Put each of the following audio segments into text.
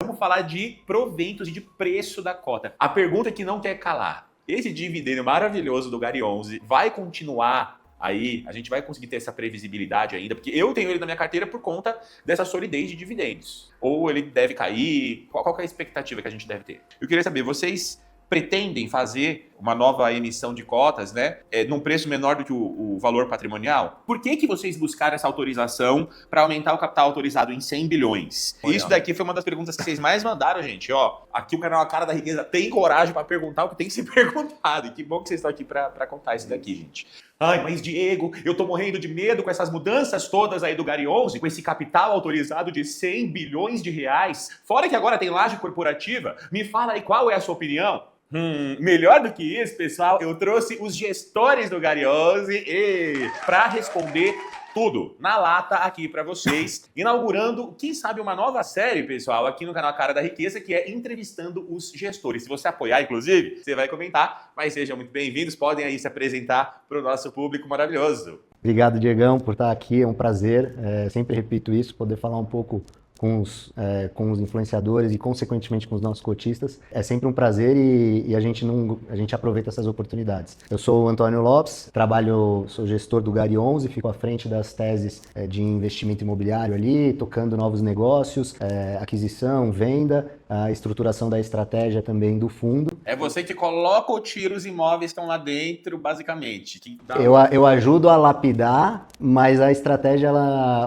Vamos falar de proventos e de preço da cota. A pergunta que não quer calar. Esse dividendo maravilhoso do Gary 11 vai continuar aí? A gente vai conseguir ter essa previsibilidade ainda? Porque eu tenho ele na minha carteira por conta dessa solidez de dividendos. Ou ele deve cair? Qual que é a expectativa que a gente deve ter? Eu queria saber, vocês pretendem fazer uma nova emissão de cotas, né, num preço menor do que o valor patrimonial? Por que vocês buscaram essa autorização para aumentar o capital autorizado em 100 bilhões? Isso daqui foi uma das perguntas que vocês mais mandaram, gente. Ó, aqui o canal A Cara da Riqueza tem coragem para perguntar o que tem que ser perguntado. E que bom que vocês estão aqui para contar isso daqui, gente. Ai, mas Diego, eu tô morrendo de medo com essas mudanças todas aí do Gary 11, com esse capital autorizado de 100 bilhões de reais. Fora que agora tem laje corporativa. Me fala aí qual é a sua opinião. Melhor do que isso, pessoal, eu trouxe os gestores do Gary 11 para responder tudo na lata aqui para vocês, inaugurando, quem sabe, uma nova série, pessoal, aqui no canal Cara da Riqueza, que é entrevistando os gestores. Se você apoiar, inclusive, você vai comentar, mas sejam muito bem-vindos, podem aí se apresentar para o nosso público maravilhoso. Obrigado, Diegão, por estar aqui, é um prazer, sempre repito isso, poder falar um pouco com os influenciadores e, consequentemente, com os nossos cotistas. É sempre um prazer e a gente aproveita essas oportunidades. Eu sou o Antônio Lopes, sou gestor do Gary 11, fico à frente das teses de investimento imobiliário ali, tocando novos negócios, aquisição, venda, a estruturação da estratégia também do fundo. É você que coloca o tiro, os imóveis estão lá dentro, basicamente. Eu ajudo a lapidar, mas a estratégia,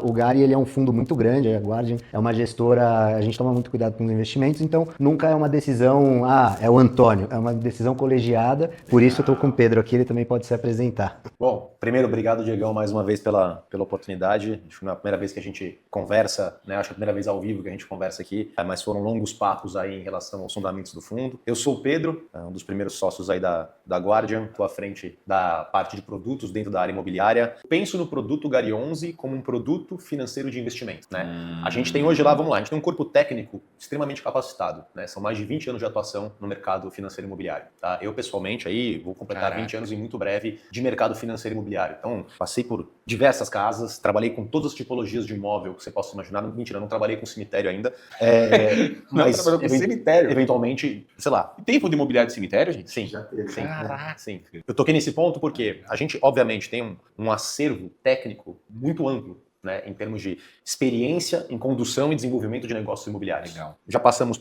o Gary, ele é um fundo muito grande, a Guardian é uma gestora, a gente toma muito cuidado com os investimentos, então nunca é uma decisão, é o Antônio, é uma decisão colegiada, por isso eu estou com o Pedro aqui, ele também pode se apresentar. Bom, primeiro, obrigado, Diegão, mais uma vez pela oportunidade. Acho que não é a primeira vez que a gente conversa, né? Acho que é a primeira vez ao vivo que a gente conversa aqui, mas foram longos papos aí em relação aos fundamentos do fundo. Eu sou o Pedro, um dos primeiros sócios aí da Guardian, estou à frente da parte de produtos dentro da área imobiliária. Penso no produto Gary 11 como um produto financeiro de investimento, né? A gente tem hoje lá, vamos lá, a gente tem um corpo técnico extremamente capacitado, né? São mais de 20 anos de atuação no mercado financeiro imobiliário, tá? Eu, pessoalmente, aí vou completar 20 anos em muito breve de mercado financeiro imobiliário. Então, passei por diversas casas, trabalhei com todas as tipologias de imóvel que você possa imaginar. Mentira, não trabalhei com cemitério ainda. Mas trabalhou com cemitério? Eventualmente, sei lá. Tem fundo imobiliário de cemitério, gente? Sim. Sim. Caraca. Sim. Eu toquei nesse ponto porque a gente, obviamente, tem um acervo técnico muito amplo, né, em termos de experiência em condução e desenvolvimento de negócios imobiliários. Legal. Já passamos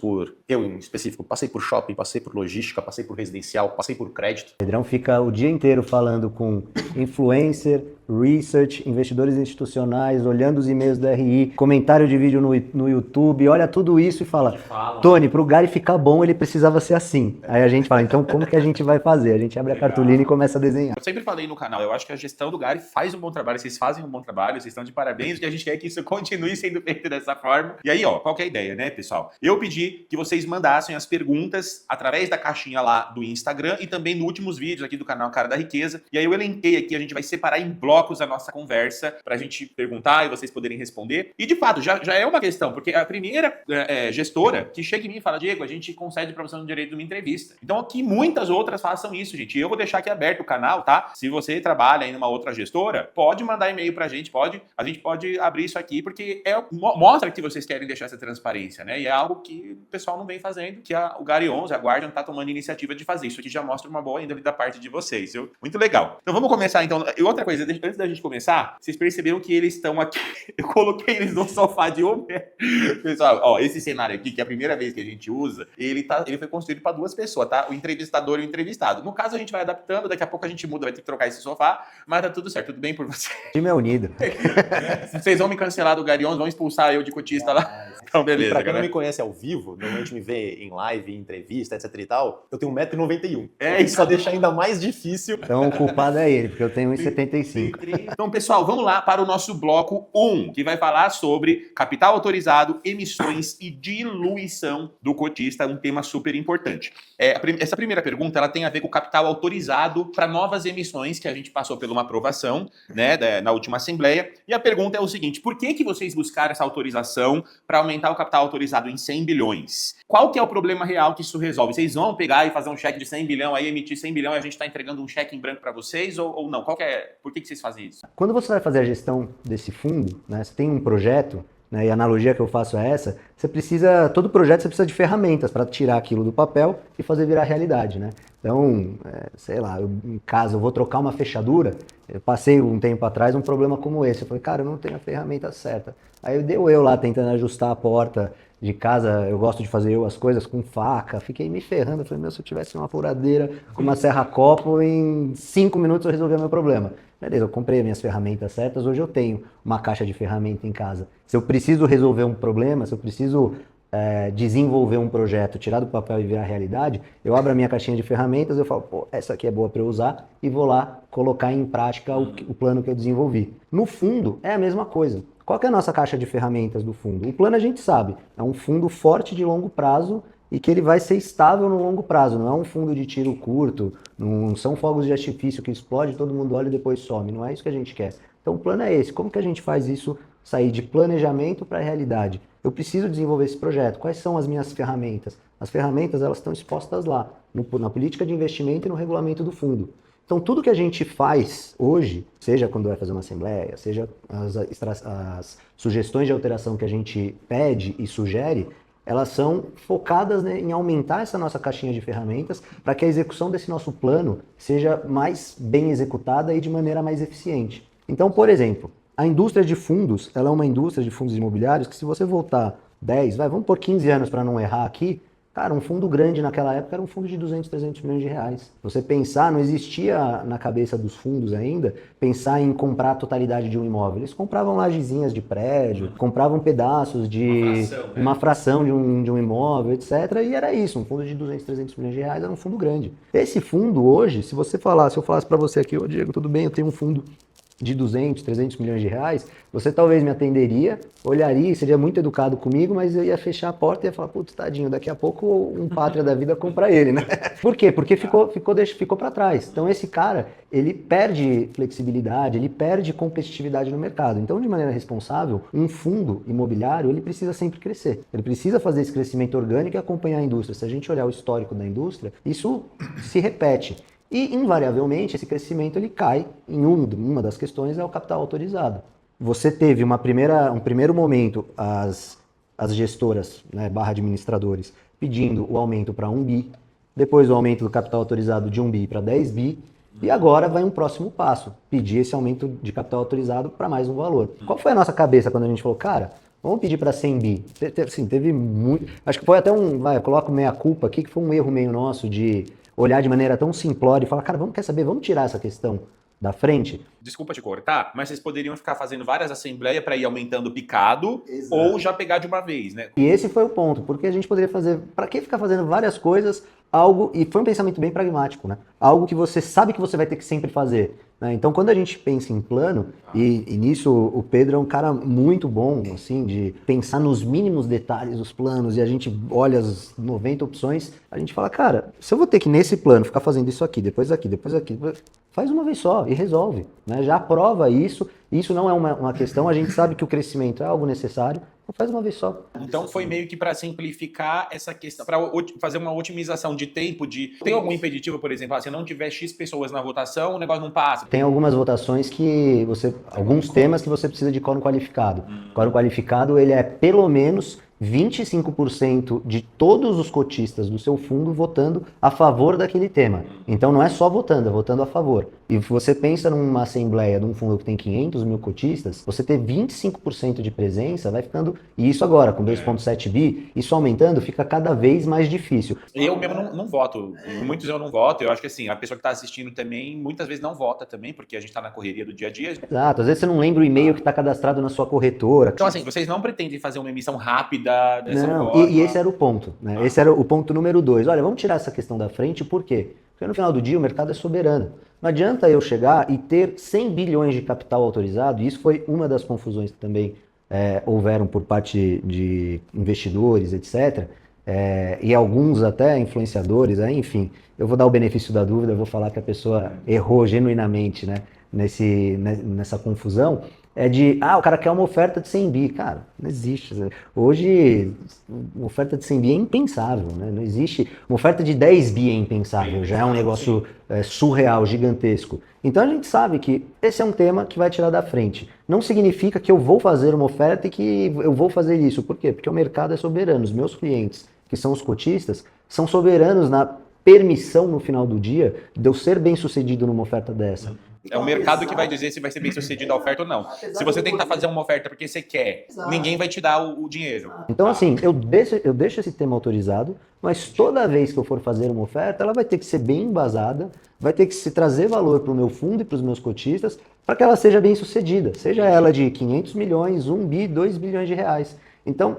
eu em específico, passei por shopping, passei por logística, passei por residencial, passei por crédito. Pedrão fica o dia inteiro falando com influencer, research, investidores institucionais, olhando os e-mails do RI, comentário de vídeo no YouTube, olha tudo isso e fala, Tony, para o Gary ficar bom, ele precisava ser assim. Aí a gente fala, então como que a gente vai fazer? A gente abre a cartolina e começa a desenhar. Eu sempre falei no canal, eu acho que a gestão do Gary faz um bom trabalho, vocês fazem um bom trabalho, vocês estão de parabéns, e a gente quer que isso continue sendo feito dessa forma. E aí, ó, qual que é a ideia, né, pessoal? Eu pedi que vocês mandassem as perguntas através da caixinha lá do Instagram e também nos últimos vídeos aqui do canal Cara da Riqueza. E aí eu elenquei aqui, a gente vai separar em blocos a nossa conversa pra gente perguntar e vocês poderem responder. E de fato, já é uma questão, porque a primeira gestora que chega em mim e fala, Diego, a gente concede pra você no direito de uma entrevista. Então que muitas outras façam isso, gente. E eu vou deixar aqui aberto o canal, tá? Se você trabalha em uma outra gestora, pode mandar e-mail pra gente, a gente pode abrir isso aqui, porque mostra que vocês querem deixar essa transparência, né? E é algo que o pessoal não vem fazendo, que o Gary 11, a Guardian, tá tomando iniciativa de fazer. Isso aqui já mostra uma boa ainda da parte de vocês, viu? Muito legal. Então vamos começar, então. E outra coisa, antes da gente começar, vocês perceberam que eles estão aqui, eu coloquei eles no sofá de Uber. Pessoal, ó, esse cenário aqui, que é a primeira vez que a gente usa, ele foi construído para duas pessoas, tá? O entrevistador e o entrevistado. No caso, a gente vai adaptando, daqui a pouco a gente muda, vai ter que trocar esse sofá, mas tá tudo certo, tudo bem por você. O time é unido. Vocês vão me cancelar do Gary 11, vão expulsar eu de cotista lá. Então, beleza. Pra quem não me conhece ao vivo, normalmente me vê em live, em entrevista, etc e tal, eu tenho 1,91 m. Isso só deixa ainda mais difícil. Então o culpado é ele, porque eu tenho 1,75 m. Então, pessoal, vamos lá para o nosso bloco 1, que vai falar sobre capital autorizado, emissões e diluição do cotista, um tema super importante. Essa primeira pergunta, ela tem a ver com o capital autorizado para novas emissões, que a gente passou por uma aprovação, né, na última assembleia. E a pergunta é o seguinte, por que vocês buscaram essa autorização para aumentar o capital autorizado em 100 bilhões? Qual que é o problema real que isso resolve? Vocês vão pegar e fazer um cheque de 100 bilhão, aí emitir 100 bilhão e a gente está entregando um cheque em branco para vocês ou não? Por que vocês fazem isso? Quando você vai fazer a gestão desse fundo, né, você tem um projeto né? E a analogia que eu faço é essa, todo projeto você precisa de ferramentas para tirar aquilo do papel e fazer virar realidade, né? Então, sei lá, em casa eu vou trocar uma fechadura, eu passei um tempo atrás um problema como esse, eu falei, cara, eu não tenho a ferramenta certa. Aí eu lá tentando ajustar a porta de casa, eu gosto de fazer as coisas com faca, fiquei me ferrando, eu falei, se eu tivesse uma furadeira com uma serra-copo, em 5 minutos eu resolvia meu problema. Beleza, eu comprei as minhas ferramentas certas, hoje eu tenho uma caixa de ferramenta em casa. Se eu preciso resolver um problema, se eu preciso desenvolver um projeto, tirar do papel e virar realidade, eu abro a minha caixinha de ferramentas, eu falo, pô, essa aqui é boa para eu usar, e vou lá colocar em prática o plano que eu desenvolvi. No fundo, é a mesma coisa. Qual que é a nossa caixa de ferramentas do fundo? O plano a gente sabe, é um fundo forte de longo prazo e que ele vai ser estável no longo prazo, não é um fundo de tiro curto, não são fogos de artifício que explode, todo mundo olha e depois some, não é isso que a gente quer. Então o plano é esse, como que a gente faz isso sair de planejamento para a realidade? Eu preciso desenvolver esse projeto, quais são as minhas ferramentas? As ferramentas elas estão expostas lá, na política de investimento e no regulamento do fundo. Então, tudo que a gente faz hoje, seja quando vai fazer uma assembleia, seja as sugestões de alteração que a gente pede e sugere, elas são focadas, né, em aumentar essa nossa caixinha de ferramentas para que a execução desse nosso plano seja mais bem executada e de maneira mais eficiente. Então, por exemplo, a indústria de fundos, ela é uma indústria de fundos imobiliários que se você voltar 10, vamos por 15 anos para não errar aqui, cara, um fundo grande naquela época era um fundo de 200, 300 milhões de reais. Você pensar, não existia na cabeça dos fundos ainda, pensar em comprar a totalidade de um imóvel. Eles compravam lajezinhas de prédio, compravam pedaços de uma fração de um imóvel, etc. E era isso, um fundo de 200, 300 milhões de reais era um fundo grande. Esse fundo hoje, se eu falasse para você aqui, ô Diego, tudo bem, eu tenho um fundo de 200, 300 milhões de reais, você talvez me atenderia, olharia, seria muito educado comigo, mas eu ia fechar a porta e ia falar, putz, tadinho, daqui a pouco um pátria da vida compra ele, né? Por quê? Porque ficou para trás. Então esse cara, ele perde flexibilidade, ele perde competitividade no mercado. Então, de maneira responsável, um fundo imobiliário, ele precisa sempre crescer. Ele precisa fazer esse crescimento orgânico e acompanhar a indústria. Se a gente olhar o histórico da indústria, isso se repete. E, invariavelmente, esse crescimento ele cai em uma das questões é o capital autorizado. Você teve um primeiro momento, as gestoras, né, / administradores, pedindo o aumento para 1 bi, depois o aumento do capital autorizado de 1 bi para 10 bi, e agora vai um próximo passo, pedir esse aumento de capital autorizado para mais um valor. Qual foi a nossa cabeça quando a gente falou, cara, vamos pedir para 100 bi? Sim, teve muito... Acho que foi até eu coloco meia-culpa aqui, que foi um erro meio nosso de olhar de maneira tão simplória e falar, cara, vamos tirar essa questão da frente? Desculpa te cortar, mas vocês poderiam ficar fazendo várias assembleias para ir aumentando o picado. Exato. Ou já pegar de uma vez, né? E esse foi o ponto, porque a gente poderia fazer, para que ficar fazendo várias coisas, e foi um pensamento bem pragmático, né? Algo que você sabe que você vai ter que sempre fazer, né? Então, quando a gente pensa em plano, e nisso o Pedro é um cara muito bom, assim, de pensar nos mínimos detalhes dos planos, e a gente olha as 90 opções, a gente fala, cara, se eu vou ter que nesse plano ficar fazendo isso aqui, depois aqui, faz uma vez só e resolve, né? Já aprova isso não é uma questão, a gente sabe que o crescimento é algo necessário, então faz uma vez só. Então foi meio que para simplificar essa questão, para fazer uma otimização de tempo, tem algum impeditivo, por exemplo, se não tiver X pessoas na votação, o negócio não passa? Tem algumas votações que alguns temas que você precisa de quórum qualificado. O quórum qualificado, ele é pelo menos 25% de todos os cotistas do seu fundo votando a favor daquele tema. Então não é só votando, é votando a favor. E você pensa numa assembleia de um fundo que tem 500 mil cotistas, você ter 25% de presença vai ficando... E isso agora, com 2,7 bi, isso aumentando, fica cada vez mais difícil. Eu mesmo não voto. Muitos eu não voto. Eu acho que assim, a pessoa que está assistindo também, muitas vezes não vota também, porque a gente está na correria do dia a dia. Exato. Às vezes você não lembra o e-mail que está cadastrado na sua corretora. Então assim, vocês não pretendem fazer uma emissão rápida dessa não, forma? E esse era o ponto, né? Esse era o ponto número 2. Olha, vamos tirar essa questão da frente, por quê? Porque no final do dia o mercado é soberano. Não adianta eu chegar e ter 100 bilhões de capital autorizado, e isso foi uma das confusões que também houveram por parte de investidores, etc., e alguns até influenciadores, enfim, eu vou dar o benefício da dúvida, eu vou falar que a pessoa errou genuinamente, né, nessa confusão, o cara quer uma oferta de 100 bi. Cara, não existe. Hoje, uma oferta de 100 bi é impensável, né? Não existe. Uma oferta de 10 bi é impensável, já é um negócio surreal, gigantesco. Então a gente sabe que esse é um tema que vai tirar da frente. Não significa que eu vou fazer uma oferta e que eu vou fazer isso. Por quê? Porque o mercado é soberano. Os meus clientes, que são os cotistas, são soberanos na permissão no final do dia de eu ser bem sucedido numa oferta dessa. É o mercado que vai dizer se vai ser bem sucedido a oferta ou não. Se você tentar fazer uma oferta porque você quer, ninguém vai te dar o dinheiro. Então, assim, eu deixo esse tema autorizado, mas toda vez que eu for fazer uma oferta, ela vai ter que ser bem embasada, vai ter que se trazer valor para o meu fundo e para os meus cotistas, para que ela seja bem sucedida. Seja ela de 500 milhões, 1 bi, 2 bilhões de reais. Então,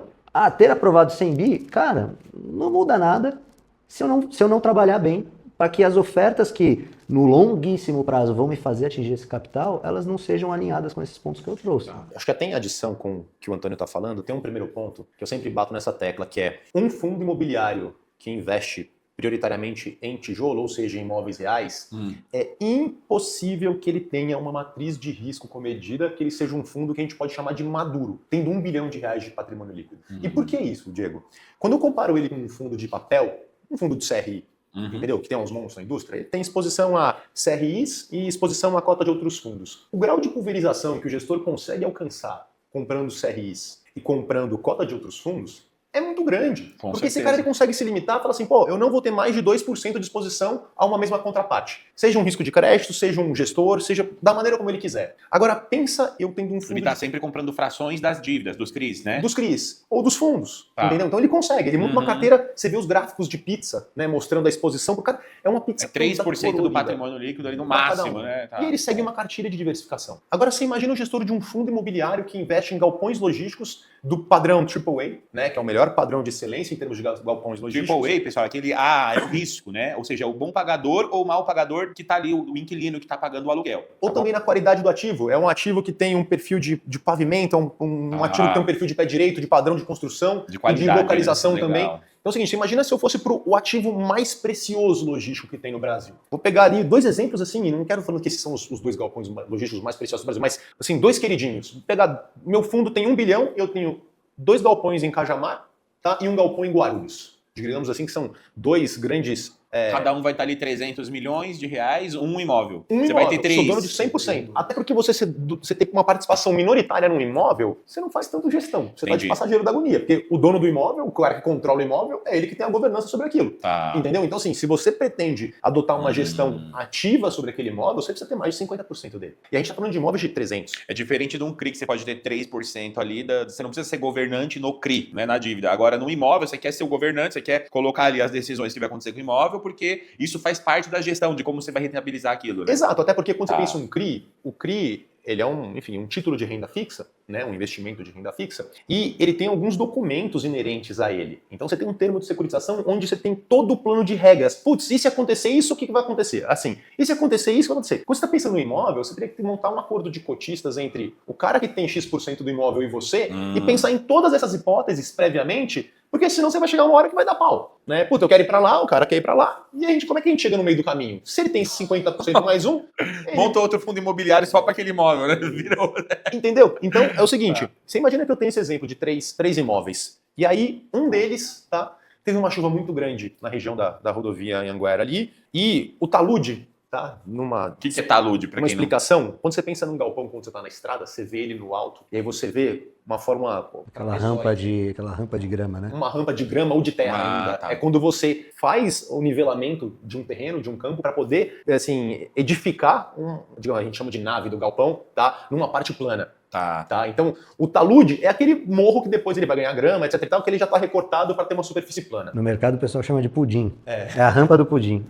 ter aprovado 100 bi, cara, não muda nada se eu não trabalhar bem, para que as ofertas que no longuíssimo prazo vão me fazer atingir esse capital, elas não sejam alinhadas com esses pontos que eu trouxe. Acho que até em adição com o que o Antônio está falando, tem um primeiro ponto que eu sempre bato nessa tecla, que é um fundo imobiliário que investe prioritariamente em tijolo, ou seja, em imóveis reais, é impossível que ele tenha uma matriz de risco comedida, que ele seja um fundo que a gente pode chamar de maduro, tendo R$1 bilhão de patrimônio líquido. E por que isso, Diego? Quando eu comparo ele com um fundo de papel, um fundo de CRI, entendeu? Que tem uns monstros na indústria, ele tem exposição a CRIs e exposição à cota de outros fundos. O grau de pulverização que o gestor consegue alcançar comprando CRIs e comprando cota de outros fundos é muito grande. Com porque certeza. esse cara ele consegue se limitar e falar assim, eu não vou ter mais de 2% de exposição a uma mesma contraparte. Seja um risco de crédito, seja um gestor, seja da maneira como ele quiser. Agora, pensa eu tendo um fundo... Ele está sempre comprando frações das dívidas, dos CRIs, né? Dos CRIs, ou dos fundos, Tá. entendeu? Então ele consegue, ele monta uma carteira, você vê os gráficos de pizza, né, mostrando a exposição pro cara, é uma pizza... É 3% do colorida. patrimônio líquido ali no Pra cada máximo, um. né? Tá. E ele segue uma cartilha de diversificação. Agora você imagina o gestor de um fundo imobiliário que investe em galpões logísticos do padrão AAA, né, que é o melhor padrão de excelência em termos de galpões logísticos. Triple A, pessoal, aquele é o risco, né? Ou seja, é o bom pagador ou o mau pagador que tá ali, o inquilino que tá pagando o aluguel. Ou Tá também na qualidade do ativo. É um ativo que tem um perfil de pavimento, um ativo que tem um perfil de pé direito, de padrão de construção, De qualidade, de localização né? também. Legal. Então é o seguinte, você imagina se eu fosse pro o ativo mais precioso logístico que tem no Brasil. Vou pegar ali 2 exemplos assim, e não quero falando que esses são os 2 galpões logísticos mais preciosos do Brasil, mas assim, 2 queridinhos. Vou pegar, meu fundo tem 1 bilhão, eu tenho 2 galpões em Cajamar, tá? E um galpão em Guarulhos. Digamos assim que são 2 grandes... Cada um vai estar ali 300 milhões de reais, um imóvel. Um Você imóvel, vai ter 3. sou dono de 100%. Até porque você tem uma participação minoritária num imóvel, você não faz tanto gestão. Você tá de Entendi. passageiro da agonia. Porque o dono do imóvel, o cara que controla o imóvel, é ele que tem a governança sobre aquilo. Tá. Entendeu? Então, assim, se você pretende adotar uma gestão ativa sobre aquele imóvel, você precisa ter mais de 50% dele. E a gente tá falando de imóveis de 300. É diferente de um CRI que você pode ter 3% ali, você não precisa ser governante no CRI, né, na dívida. Agora, no imóvel, você quer ser o governante, você quer colocar ali as decisões que vai acontecer com o imóvel, porque isso faz parte da gestão, de como você vai rentabilizar aquilo, né? Exato, até porque quando você pensa em um CRI, o CRI, ele é um título de renda fixa, né, um investimento de renda fixa, e ele tem alguns documentos inerentes a ele. Então você tem um termo de securitização onde você tem todo o plano de regras. Putz, e se acontecer isso, o que vai acontecer? Assim, e se acontecer isso, o que vai acontecer? Quando você está pensando no imóvel, você teria que montar um acordo de cotistas entre o cara que tem X% do imóvel e você, e pensar em todas essas hipóteses previamente, porque senão você vai chegar uma hora que vai dar pau, né? Puta, eu quero ir pra lá, o cara quer ir pra lá, e a gente, como é que a gente chega no meio do caminho? Se ele tem 50% mais um, ele... Monta outro fundo imobiliário só para aquele imóvel, né? Virou. Entendeu? Então é o seguinte, você imagina que eu tenho esse exemplo de três imóveis, e aí um deles, tá, teve uma chuva muito grande na região da rodovia Anhanguera ali, e o talude, tá, O que é talude, para uma quem não... explicação, quando você pensa num galpão, quando você tá na estrada, você vê ele no alto, e aí você vê uma forma... Aquela rampa de grama, né? Uma rampa de grama ou de terra ainda. Tá. É quando você faz o nivelamento de um terreno, de um campo, para poder, assim, edificar, digamos, a gente chama de nave do galpão, tá, numa parte plana. Tá? Então, o talude é aquele morro que depois ele vai ganhar grama, etc e tal, que ele já está recortado para ter uma superfície plana. No mercado o pessoal chama de pudim. É a rampa do pudim.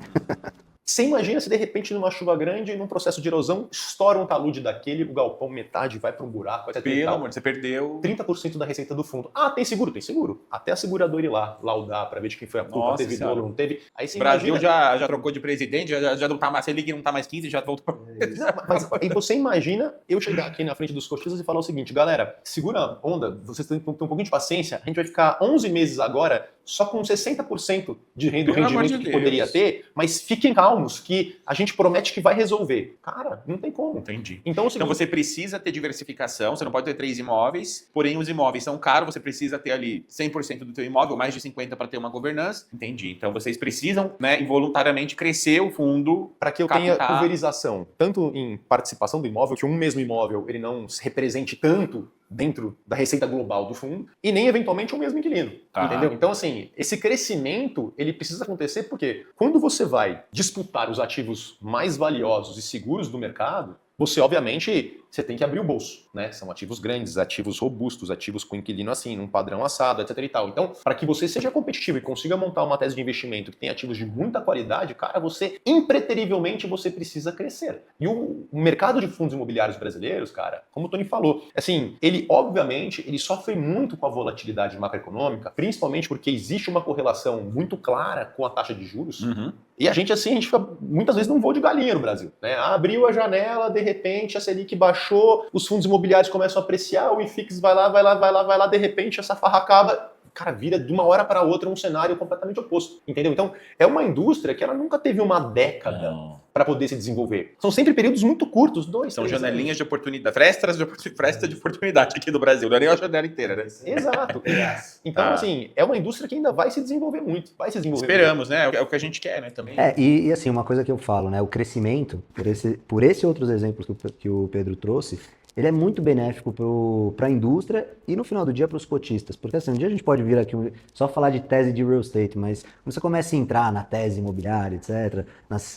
Você imagina se de repente numa chuva grande, num processo de erosão, estoura um talude daquele, o galpão metade vai para um buraco, etc. Pelo amor, você perdeu... 30% da receita do fundo. Ah, tem seguro? Tem seguro. Até a seguradora ir lá, laudar, para ver de quem foi a culpa, Nossa teve senhora. dolo, não teve. Aí você O Brasil imagina... já trocou de presidente, já não tá mais, ele que não tá mais 15, já voltou. Não, mas aí você imagina eu chegar aqui na frente dos cotistas e falar o seguinte, galera, segura a onda, vocês têm um pouquinho de paciência, a gente vai ficar 11 meses agora só com 60% de Pelo amor rendimento de que poderia Deus. ter, mas fiquem calmos que a gente promete que vai resolver. Cara, não tem como. Entendi. Então, Então você precisa ter diversificação, você não pode ter 3 imóveis, porém os imóveis são caros, você precisa ter ali 100% do teu imóvel, mais de 50% para ter uma governança. Entendi. Então vocês precisam, né, involuntariamente crescer o fundo para que eu tenha captar. pulverização, tanto em participação do imóvel, que um mesmo imóvel ele não se represente tanto dentro da receita global do fundo, e nem eventualmente um mesmo inquilino, Tá. entendeu? Então, assim, esse crescimento, ele precisa acontecer porque quando você vai disputar os ativos mais valiosos e seguros do mercado, você, obviamente, você tem que abrir o bolso, né? São ativos grandes, ativos robustos, ativos com inquilino assim, num padrão assado, etc e tal. Então, para que você seja competitivo e consiga montar uma tese de investimento que tem ativos de muita qualidade, cara, você, impreterivelmente, você precisa crescer. E o mercado de fundos imobiliários brasileiros, cara, como o Tony falou, assim, ele, obviamente, ele sofre muito com a volatilidade macroeconômica, principalmente porque existe uma correlação muito clara com a taxa de juros. Uhum. E a gente, assim, a gente fica muitas vezes num voo de galinha no Brasil, né? Abriu a janela, de repente a Selic baixou, os fundos imobiliários começam a apreciar, o IFIX vai lá, de repente essa farra acaba. Cara, vira de uma hora para outra um cenário completamente oposto, entendeu? Então, é uma indústria que ela nunca teve uma década para poder se desenvolver. São sempre períodos muito curtos, 2, São 3 janelinhas anos. de oportunidade, fresta de oportunidade aqui no Brasil, não é nem a janela inteira, né? Exato. Então, Ah. assim, é uma indústria que ainda vai se desenvolver muito, vai se desenvolver Esperamos, né? É o que a gente quer, né? Também. E assim, uma coisa que eu falo, né? O crescimento, por esse outros exemplos que o Pedro trouxe, ele é muito benéfico para a indústria e no final do dia para os cotistas. Porque assim, um dia a gente pode vir aqui só falar de tese de real estate, mas quando você começa a entrar na tese imobiliária, etc.,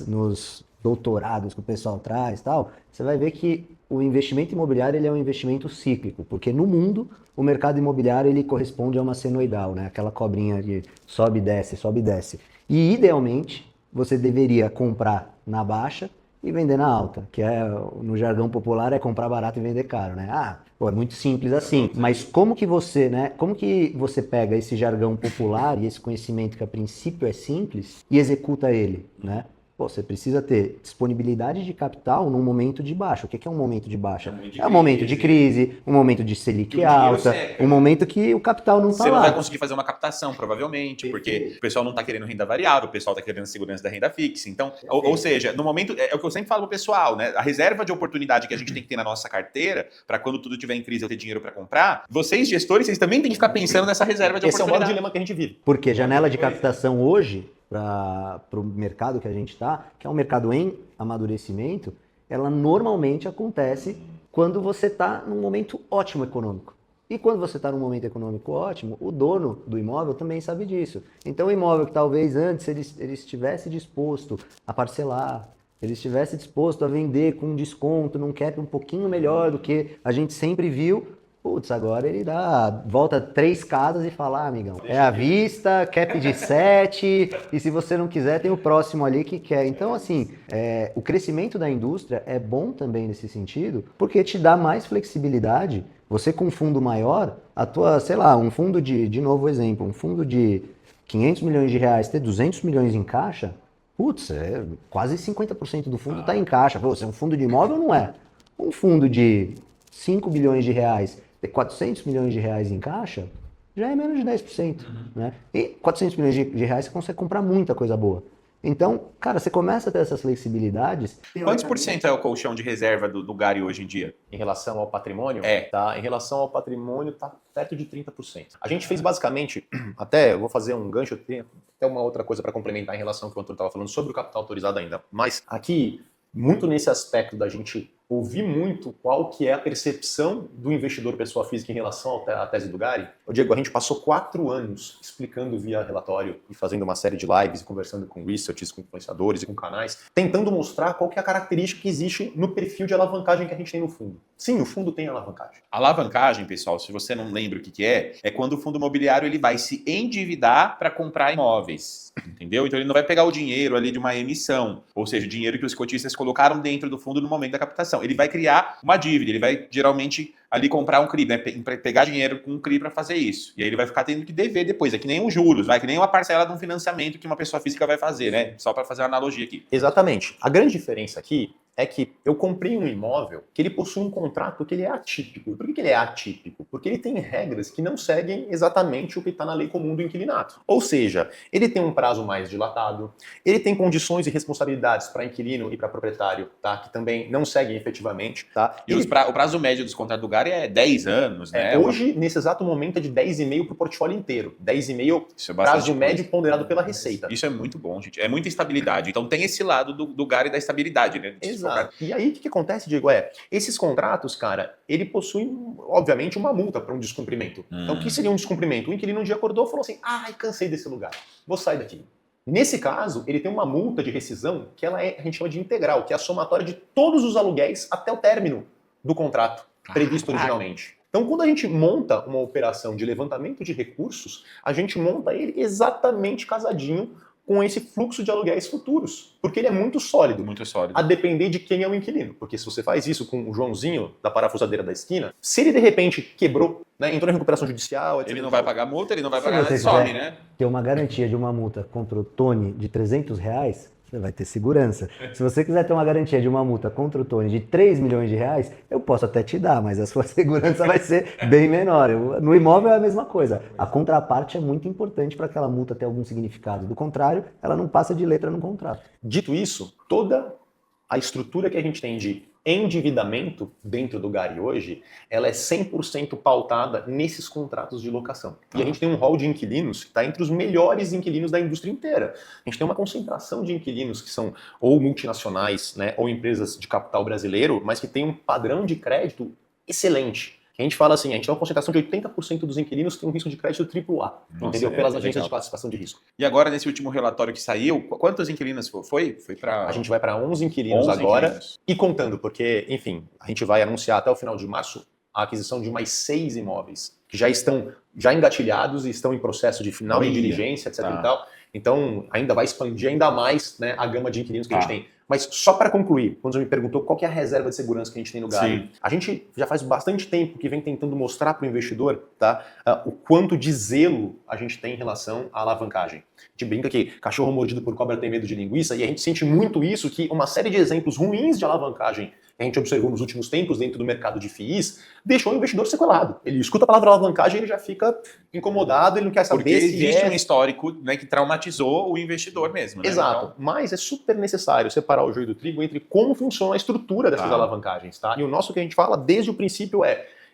nos doutorados que o pessoal traz e tal, você vai ver que o investimento imobiliário ele é um investimento cíclico, porque no mundo o mercado imobiliário ele corresponde a uma senoidal, né? Aquela cobrinha de sobe e desce, sobe e desce. E idealmente você deveria comprar na baixa e vender na alta, que é, no jargão popular, é comprar barato e vender caro, né? É muito simples assim, mas como que você, né? Como que você pega esse jargão popular e esse conhecimento que a princípio é simples e executa ele, né? Você precisa ter disponibilidade de capital num momento de baixa. O que é um momento de baixa? É um momento de crise, um momento de Selic alta, um momento que o capital não está lá. Você não vai conseguir fazer uma captação, provavelmente, porque o pessoal não está querendo renda variável, o pessoal está querendo segurança da renda fixa. Então, ou seja, no momento, é o que eu sempre falo pro pessoal, né? A reserva de oportunidade que a gente tem que ter na nossa carteira, para quando tudo estiver em crise eu ter dinheiro para comprar, vocês, gestores, vocês também têm que ficar pensando nessa reserva de Esse é o maior oportunidade. dilema que a gente vive. Porque janela de captação hoje, para o mercado que a gente está, que é um mercado em amadurecimento, ela normalmente acontece quando você está num momento ótimo econômico. E quando você está num momento econômico ótimo, o dono do imóvel também sabe disso. Então o imóvel que talvez antes ele estivesse disposto a parcelar, ele estivesse disposto a vender com desconto, num cap um pouquinho melhor do que a gente sempre viu, putz, agora ele volta 3 casas e fala, amigão, é à vista, cap de 7, e se você não quiser, tem o próximo ali que quer. Então, assim, o crescimento da indústria é bom também nesse sentido, porque te dá mais flexibilidade. Você com um fundo maior, sei lá, um fundo de novo exemplo, um fundo de 500 milhões de reais, ter 200 milhões em caixa, putz, quase 50% do fundo está em caixa. Pô, você é um fundo de imóvel, não é? Um fundo de 5 bilhões de reais, ter 400 milhões de reais em caixa, já é menos de 10%. Né? E 400 milhões de reais você consegue comprar muita coisa boa. Então, cara, você começa a ter essas flexibilidades. Quantos por cento é o colchão de reserva do Gary hoje em dia? Em relação ao patrimônio? Tá. Em relação ao patrimônio, tá perto de 30%. A gente fez basicamente, eu vou fazer um gancho, tem até uma outra coisa para complementar em relação ao que o Antônio estava falando sobre o capital autorizado ainda. Mas aqui, muito nesse aspecto da gente ouvir muito qual que é a percepção do investidor pessoa física em relação à tese do Gary. Diego, a gente passou 4 anos explicando via relatório e fazendo uma série de lives e conversando com researchers, com influenciadores e com canais, tentando mostrar qual que é a característica que existe no perfil de alavancagem que a gente tem no fundo. Sim, o fundo tem alavancagem. Alavancagem, pessoal, se você não lembra o que é quando o fundo imobiliário ele vai se endividar para comprar imóveis, entendeu? Então ele não vai pegar o dinheiro ali de uma emissão, ou seja, o dinheiro que os cotistas colocaram dentro do fundo no momento da captação. Ele vai criar uma dívida, ele vai geralmente ali comprar um CRI, né? Pegar dinheiro com um CRI para fazer isso. E aí ele vai ficar tendo que dever depois. É que nem os juros, que nem uma parcela de um financiamento que uma pessoa física vai fazer, né? Só para fazer uma analogia aqui. Exatamente. A grande diferença aqui é que eu comprei um imóvel que ele possui um contrato que ele é atípico. Por que ele é atípico? Porque ele tem regras que não seguem exatamente o que está na lei comum do inquilinato. Ou seja, ele tem um prazo mais dilatado, ele tem condições e responsabilidades para inquilino e para proprietário, tá? Que também não seguem efetivamente, tá? E o prazo médio dos contratos do Gari é 10 anos, né? Hoje, nesse exato momento, é de 10,5 para o portfólio inteiro. 10,5 Isso é prazo bastante médio coisa. ponderado pela Receita. Isso é muito bom, gente. É muita estabilidade. Então tem esse lado do Gari da estabilidade, né? Exato. E aí, o que acontece, Diego, esses contratos, cara, ele possui, obviamente, uma multa para um descumprimento. Então, o que seria um descumprimento? O inquilino um dia acordou e falou assim, ai, cansei desse lugar, vou sair daqui. Nesse caso, ele tem uma multa de rescisão que a gente chama de integral, que é a somatória de todos os aluguéis até o término do contrato previsto originalmente. Então, quando a gente monta uma operação de levantamento de recursos, a gente monta ele exatamente casadinho com esse fluxo de aluguéis futuros, porque ele é muito sólido. Muito sólido. A depender de quem é o inquilino. Porque se você faz isso com o Joãozinho da parafusadeira da esquina, se ele de repente quebrou, né, entrou em recuperação judicial, etc. Ele não vai pagar multa, ele não vai Se pagar nada, você some, quiser né? ter uma garantia de uma multa contra o Tony de R$300, você vai ter segurança. Se você quiser ter uma garantia de uma multa contra o Tony de R$3 milhões, eu posso até te dar, mas a sua segurança vai ser bem menor. No imóvel é a mesma coisa. A contraparte é muito importante para aquela multa ter algum significado. Do contrário, ela não passa de letra no contrato. Dito isso, toda a estrutura que a gente tem de endividamento dentro do Gari hoje, ela é 100% pautada nesses contratos de locação. E a gente tem um hall de inquilinos que está entre os melhores inquilinos da indústria inteira. A gente tem uma concentração de inquilinos que são ou multinacionais, né, ou empresas de capital brasileiro, mas que tem um padrão de crédito excelente. A gente fala assim, a gente tem uma concentração de 80% dos inquilinos que tem um risco de crédito AAA, entendeu? Pelas agências de classificação de risco. E agora, nesse último relatório que saiu, quantos inquilinos foi? Foi para... A gente vai para 11 inquilinos agora, e contando, porque, enfim, a gente vai anunciar até o final de março a aquisição de mais 6 imóveis, que já estão engatilhados e estão em processo de final de diligência, etc. e tal. Então, ainda vai expandir ainda mais, né, a gama de inquilinos que a gente tem. Mas só para concluir, quando você me perguntou qual que é a reserva de segurança que a gente tem no Gari, a gente já faz bastante tempo que vem tentando mostrar para o investidor, tá, o quanto de zelo a gente tem em relação à alavancagem. A gente brinca que cachorro mordido por cobra tem medo de linguiça, e a gente sente muito isso, que uma série de exemplos ruins de alavancagem que a gente observou nos últimos tempos dentro do mercado de FIIs, deixou o investidor sequelado. Ele escuta a palavra alavancagem e ele já fica incomodado, ele não quer saber porque se existe um histórico, né, que traumatizou o investidor mesmo. Né? Exato, então... mas é super necessário separar o joio do trigo entre como funciona a estrutura dessas alavancagens, tá? E o nosso que a gente fala desde o princípio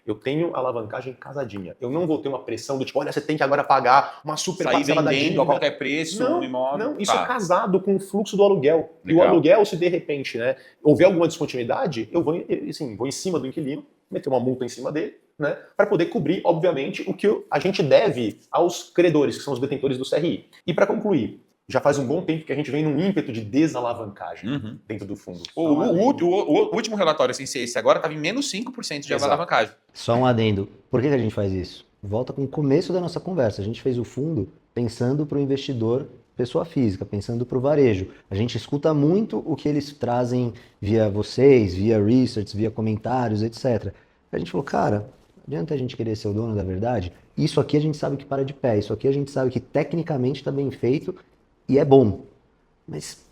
eu tenho alavancagem casadinha. Eu não vou ter uma pressão do tipo, olha, você tem que agora pagar uma super parcela da dívida a qualquer preço no imóvel. Não, isso é casado com o fluxo do aluguel. Legal. E o aluguel, se de repente, né, houver alguma descontinuidade, eu vou em cima do inquilino, meter uma multa em cima dele, né, para poder cobrir, obviamente, o que a gente deve aos credores, que são os detentores do CRI. E para concluir, já faz um bom tempo que a gente vem num ímpeto de desalavancagem dentro do fundo. O último relatório, sem ser esse agora, estava em menos 5% de alavancagem. Só um adendo. Por que a gente faz isso? Volta com o começo da nossa conversa. A gente fez o fundo pensando para o investidor pessoa física, pensando para o varejo. A gente escuta muito o que eles trazem via vocês, via research, via comentários, etc. A gente falou, cara, adianta a gente querer ser o dono da verdade? Isso aqui a gente sabe que para de pé, isso aqui a gente sabe que tecnicamente está bem feito e é bom. Mas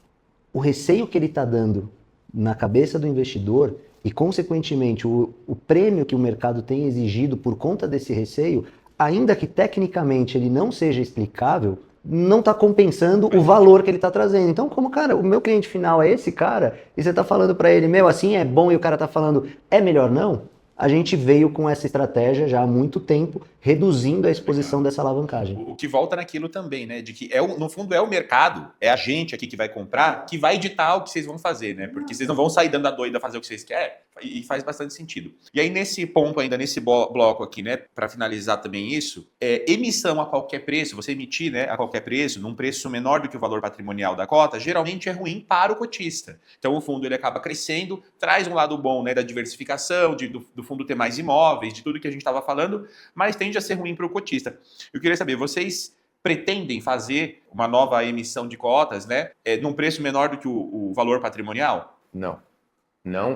o receio que ele está dando na cabeça do investidor e, consequentemente, o prêmio que o mercado tem exigido por conta desse receio, ainda que tecnicamente ele não seja explicável, não está compensando o valor que ele está trazendo. Então, como, cara, o meu cliente final é esse cara, e você está falando para ele, meu, assim é bom, e o cara está falando, é melhor não? A gente veio com essa estratégia já há muito tempo, reduzindo a exposição dessa alavancagem. O que volta naquilo também, né? De que, no fundo, é o mercado, é a gente aqui que vai comprar, que vai ditar o que vocês vão fazer, né? Porque vocês não vão sair dando a doida fazer o que vocês querem, e faz bastante sentido. E aí, nesse ponto ainda, nesse bloco aqui, né? Para finalizar também isso, emissão a qualquer preço, você emitir, né, a qualquer preço, num preço menor do que o valor patrimonial da cota, geralmente é ruim para o cotista. Então, o fundo ele acaba crescendo, traz um lado bom, né, da diversificação, do fundo ter mais imóveis, de tudo que a gente estava falando, mas tende a ser ruim para o cotista. Eu queria saber, vocês pretendem fazer uma nova emissão de cotas, né, num preço menor do que o valor patrimonial? Não.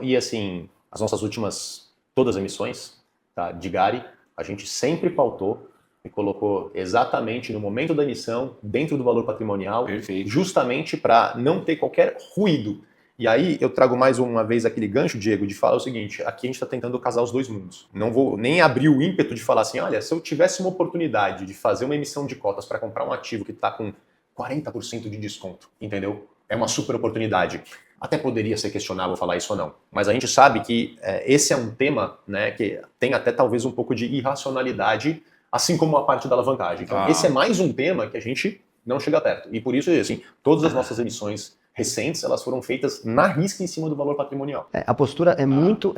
E assim, as nossas últimas, todas as emissões, tá, de Gari, a gente sempre pautou e colocou exatamente no momento da emissão, dentro do valor patrimonial, Perfeito. Justamente para não ter qualquer ruído. E aí eu trago mais uma vez aquele gancho, Diego, de falar o seguinte, aqui a gente está tentando casar os dois mundos. Não vou nem abrir o ímpeto de falar assim, olha, se eu tivesse uma oportunidade de fazer uma emissão de cotas para comprar um ativo que está com 40% de desconto, entendeu? É uma super oportunidade. Até poderia ser questionável falar isso ou não. Mas a gente sabe que esse é um tema, né, que tem até talvez um pouco de irracionalidade, assim como a parte da alavancagem. Então, esse é mais um tema que a gente não chega perto. E por isso, assim, todas as nossas emissões recentes, elas foram feitas na risca em cima do valor patrimonial. A postura é muito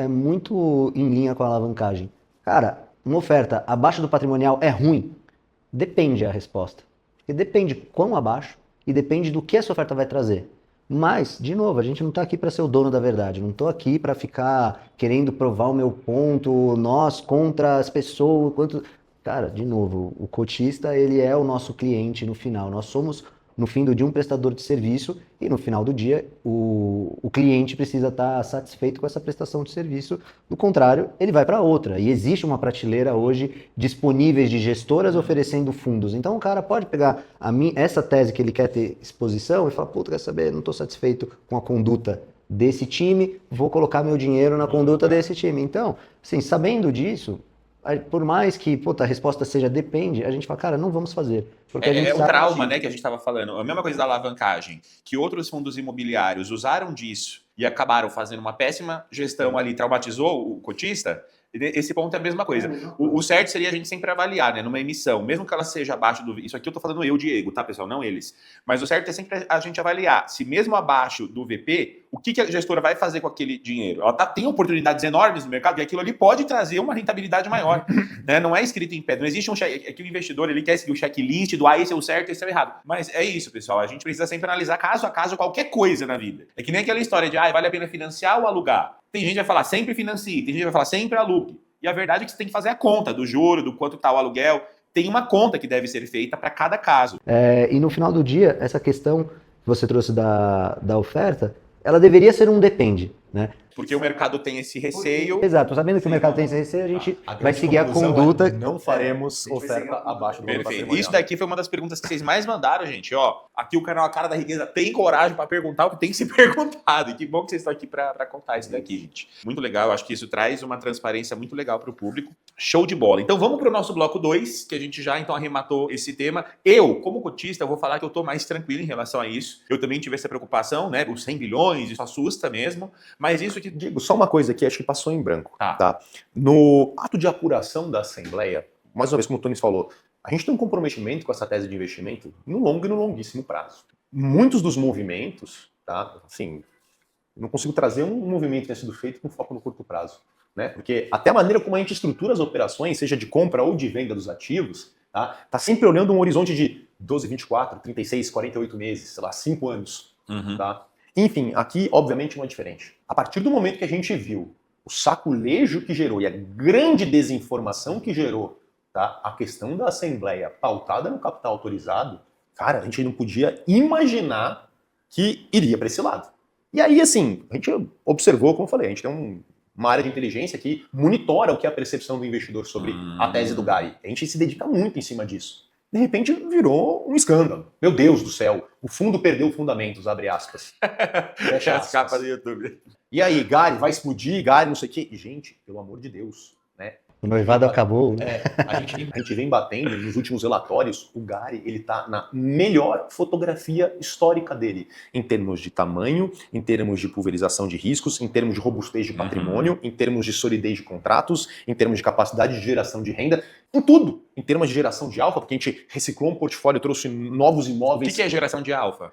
em linha com a alavancagem. Cara, uma oferta abaixo do patrimonial é ruim? Depende a resposta. Porque depende quão abaixo e depende do que essa oferta vai trazer. Mas, de novo, a gente não está aqui para ser o dono da verdade. Não estou aqui para ficar querendo provar o meu ponto, nós contra as pessoas. Cara, de novo, o cotista, ele é o nosso cliente no final. Nós somos, no fim do dia, um prestador de serviço e no final do dia o cliente precisa estar satisfeito com essa prestação de serviço. Do contrário, ele vai para outra. E existe uma prateleira hoje disponíveis de gestoras oferecendo fundos. Então o cara pode pegar essa tese que ele quer ter exposição e falar, puta, quer saber, não estou satisfeito com a conduta desse time, vou colocar meu dinheiro na conduta desse time. Então, assim, sabendo disso, por mais que a resposta seja depende, a gente fala, cara, não vamos fazer. Porque a gente o trauma, né, que a gente estava falando. A mesma coisa da alavancagem, que outros fundos imobiliários usaram disso e acabaram fazendo uma péssima gestão ali, traumatizou o cotista. Esse ponto é a mesma coisa. O certo seria a gente sempre avaliar, né, numa emissão, mesmo que ela seja abaixo do... Isso aqui eu tô falando eu, Diego, tá, pessoal? Não eles. Mas o certo é sempre a gente avaliar se mesmo abaixo do VP, o que a gestora vai fazer com aquele dinheiro? Ela tem oportunidades enormes no mercado e aquilo ali pode trazer uma rentabilidade maior. Né? Não é escrito em pedra. Não existe um cheque... Aqui o investidor, ele quer seguir o checklist do esse é o certo, esse é o errado. Mas é isso, pessoal. A gente precisa sempre analisar caso a caso qualquer coisa na vida. É que nem aquela história de, vale a pena financiar ou alugar? Tem gente que vai falar, sempre financie. Tem gente que vai falar, sempre alugue. E a verdade é que você tem que fazer a conta do juro, do quanto está o aluguel. Tem uma conta que deve ser feita para cada caso. E no final do dia, essa questão que você trouxe da oferta, ela deveria ser um depende, né? Porque o mercado tem esse receio. Exato, sabendo que o mercado tem esse receio, a gente vai seguir a conduta. Não faremos oferta abaixo do valor patrimonial. Isso daqui foi uma das perguntas que vocês mais mandaram, gente. Ó, aqui o canal A Cara da Riqueza tem coragem para perguntar o que tem que ser perguntado. E que bom que vocês estão aqui para contar isso daqui, gente. Muito legal, acho que isso traz uma transparência muito legal para o público. Show de bola. Então vamos para o nosso bloco 2, que a gente já então arrematou esse tema. Eu, como cotista, eu vou falar que eu estou mais tranquilo em relação a isso. Eu também tive essa preocupação, né? Os 100 bilhões, isso assusta mesmo. Mas isso que... Digo, só uma coisa aqui, acho que passou em branco. Tá? No ato de apuração da Assembleia, mais uma vez, como o Tony falou, a gente tem um comprometimento com essa tese de investimento no longo e no longuíssimo prazo. Muitos dos movimentos, tá? Assim, não consigo trazer um movimento que tenha sido feito com foco no curto prazo. Né? Porque até a maneira como a gente estrutura as operações, seja de compra ou de venda dos ativos, tá sempre olhando um horizonte de 12, 24, 36, 48 meses, sei lá, 5 anos. Tá? Enfim, aqui, obviamente, não é diferente. A partir do momento que a gente viu o saculejo que gerou e a grande desinformação que gerou, tá, a questão da Assembleia pautada no capital autorizado, cara, a gente não podia imaginar que iria para esse lado. E aí, assim, a gente observou, como eu falei, a gente tem uma área de inteligência que monitora o que é a percepção do investidor sobre a tese do Gary. A gente se dedica muito em cima disso. De repente virou um escândalo. Meu Deus do céu, o fundo perdeu fundamentos, abre aspas. Fecha aspas. As capas do YouTube. E aí, Gary, vai explodir, Gary, não sei o quê. E, gente, pelo amor de Deus, né? O noivado acabou, né? A gente vem batendo nos últimos relatórios, o Gary, ele tá na melhor fotografia histórica dele, em termos de tamanho, em termos de pulverização de riscos, em termos de robustez de patrimônio, em termos de solidez de contratos, em termos de capacidade de geração de renda, em tudo. Em termos de geração de alfa, porque a gente reciclou um portfólio, trouxe novos imóveis. O que é geração de alfa?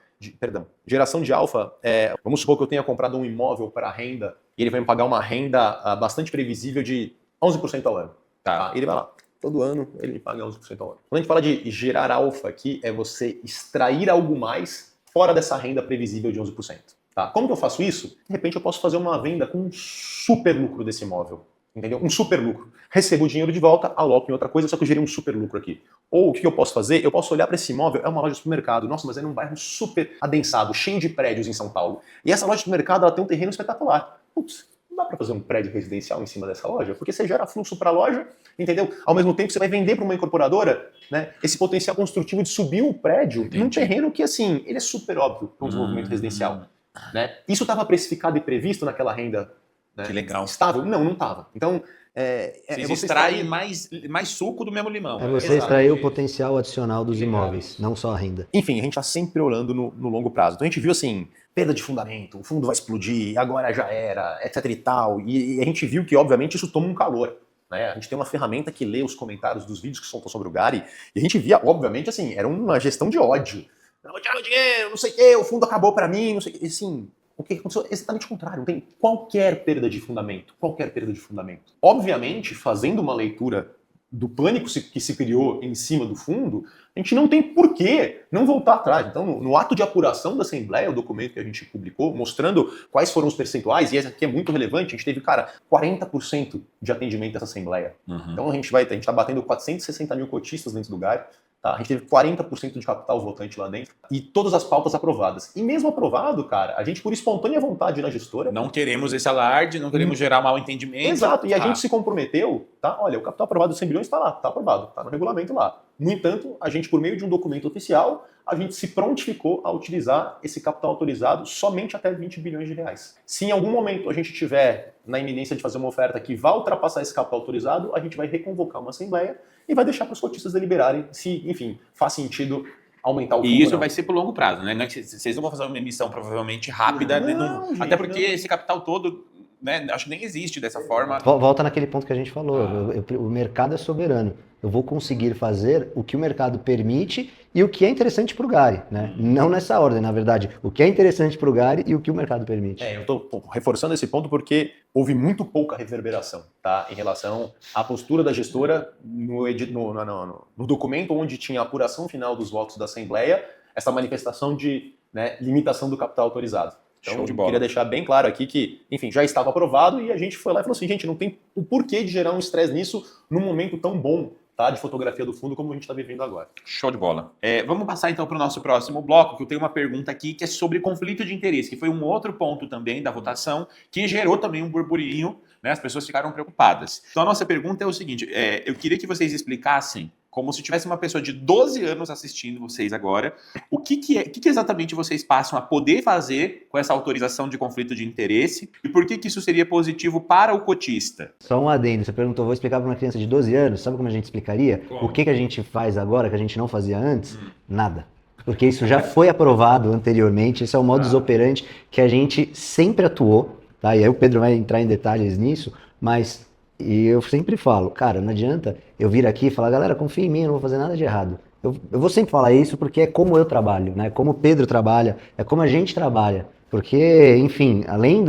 Geração de alfa é, vamos supor que eu tenha comprado um imóvel para renda e ele vai me pagar uma renda bastante previsível de 11% ao ano. Tá? Ele vai lá, todo ano ele paga 11% ao ano. Quando a gente fala de gerar alfa aqui, é você extrair algo mais fora dessa renda previsível de 11%. Tá? Como que eu faço isso? De repente eu posso fazer uma venda com um super lucro desse imóvel. Entendeu? Um super lucro. Recebo o dinheiro de volta, aloco em outra coisa, só que eu gerei um super lucro aqui. Ou o que eu posso fazer? Eu posso olhar para esse imóvel, é uma loja de supermercado. Nossa, mas é num bairro super adensado, cheio de prédios em São Paulo. E essa loja de supermercado, ela tem um terreno espetacular. Putz, não dá para fazer um prédio residencial em cima dessa loja? Porque você gera fluxo para a loja, entendeu? Ao mesmo tempo você vai vender para uma incorporadora, né, esse potencial construtivo de subir o prédio num terreno que, assim, ele é super óbvio para um desenvolvimento residencial. Né? Isso estava precificado e previsto naquela renda, né, Que legal. estável? Não estava. Então, Vocês você extraem mais suco do mesmo limão. É você Exato. extrair o potencial adicional dos Legal imóveis, isso. não só a renda. Enfim, a gente está sempre olhando no longo prazo. Então a gente viu assim, perda de fundamento, o fundo vai explodir, agora já era, etc e tal. E a gente viu que, obviamente, isso toma um calor. Né? A gente tem uma ferramenta que lê os comentários dos vídeos que soltam sobre o Gary, e a gente via, obviamente, assim, era uma gestão de ódio. Não vou tirar meu dinheiro, não sei o quê, o fundo acabou para mim, não sei o quê. Assim, o que aconteceu? Exatamente o contrário. Não tem qualquer perda de fundamento. Qualquer perda de fundamento. Obviamente, fazendo uma leitura do pânico que se criou em cima do fundo, a gente não tem por que não voltar atrás. Então, no ato de apuração da Assembleia, o documento que a gente publicou, mostrando quais foram os percentuais, e esse aqui é muito relevante, a gente teve, cara, 40% de atendimento dessa Assembleia. Uhum. Então, a gente está batendo 460 mil cotistas dentro do GAR. Tá? A gente teve 40% de capital votante lá dentro e todas as pautas aprovadas. E mesmo aprovado, cara, a gente, por espontânea vontade na gestora... Não queremos esse alarde, não queremos gerar mal entendimento. Exato, e a gente se comprometeu, tá? Olha, o capital aprovado de 100 bilhões está lá, está aprovado, está no regulamento lá. No entanto, a gente, por meio de um documento oficial, a gente se prontificou a utilizar esse capital autorizado somente até 20 bilhões de reais. Se em algum momento a gente tiver na iminência de fazer uma oferta que vá ultrapassar esse capital autorizado, a gente vai reconvocar uma assembleia e vai deixar para os cotistas deliberarem se, enfim, faz sentido aumentar o fundo. E isso vai ser por longo prazo, né? Vocês não vão fazer uma emissão provavelmente rápida, né? Gente, até porque não. esse capital todo, né, acho que nem existe dessa forma. Volta naquele ponto que a gente falou, o mercado é soberano. Eu vou conseguir fazer o que o mercado permite e o que é interessante para o Gary, né? Não nessa ordem, na verdade. O que é interessante para o Gary e o que o mercado permite. Eu estou reforçando esse ponto porque houve muito pouca reverberação, tá? Em relação à postura da gestora no documento onde tinha a apuração final dos votos da Assembleia, essa manifestação de, né, limitação do capital autorizado. Então, Show de eu bola. queria deixar bem claro aqui que, enfim, já estava aprovado e a gente foi lá e falou assim, gente, não tem o porquê de gerar um estresse nisso num momento tão bom, tá, de fotografia do fundo como a gente está vivendo agora. Show de bola. Vamos passar então para o nosso próximo bloco, que eu tenho uma pergunta aqui que é sobre conflito de interesse, que foi um outro ponto também da votação, que gerou também um burburinho, né? As pessoas ficaram preocupadas. Então a nossa pergunta é o seguinte, eu queria que vocês explicassem, como se tivesse uma pessoa de 12 anos assistindo vocês agora, o que exatamente vocês passam a poder fazer com essa autorização de conflito de interesse e por que isso seria positivo para o cotista? Só um adendo, você perguntou, vou explicar para uma criança de 12 anos, sabe como a gente explicaria? Como? O que a gente faz agora, que a gente não fazia antes? Nada. Porque isso já foi aprovado anteriormente, esse é o modus operandi que a gente sempre atuou, tá? E aí o Pedro vai entrar em detalhes nisso, mas... E eu sempre falo, cara, não adianta eu vir aqui e falar, galera, confia em mim, eu não vou fazer nada de errado. Eu vou sempre falar isso porque é como eu trabalho, né? Como o Pedro trabalha, é como a gente trabalha. Porque, enfim, além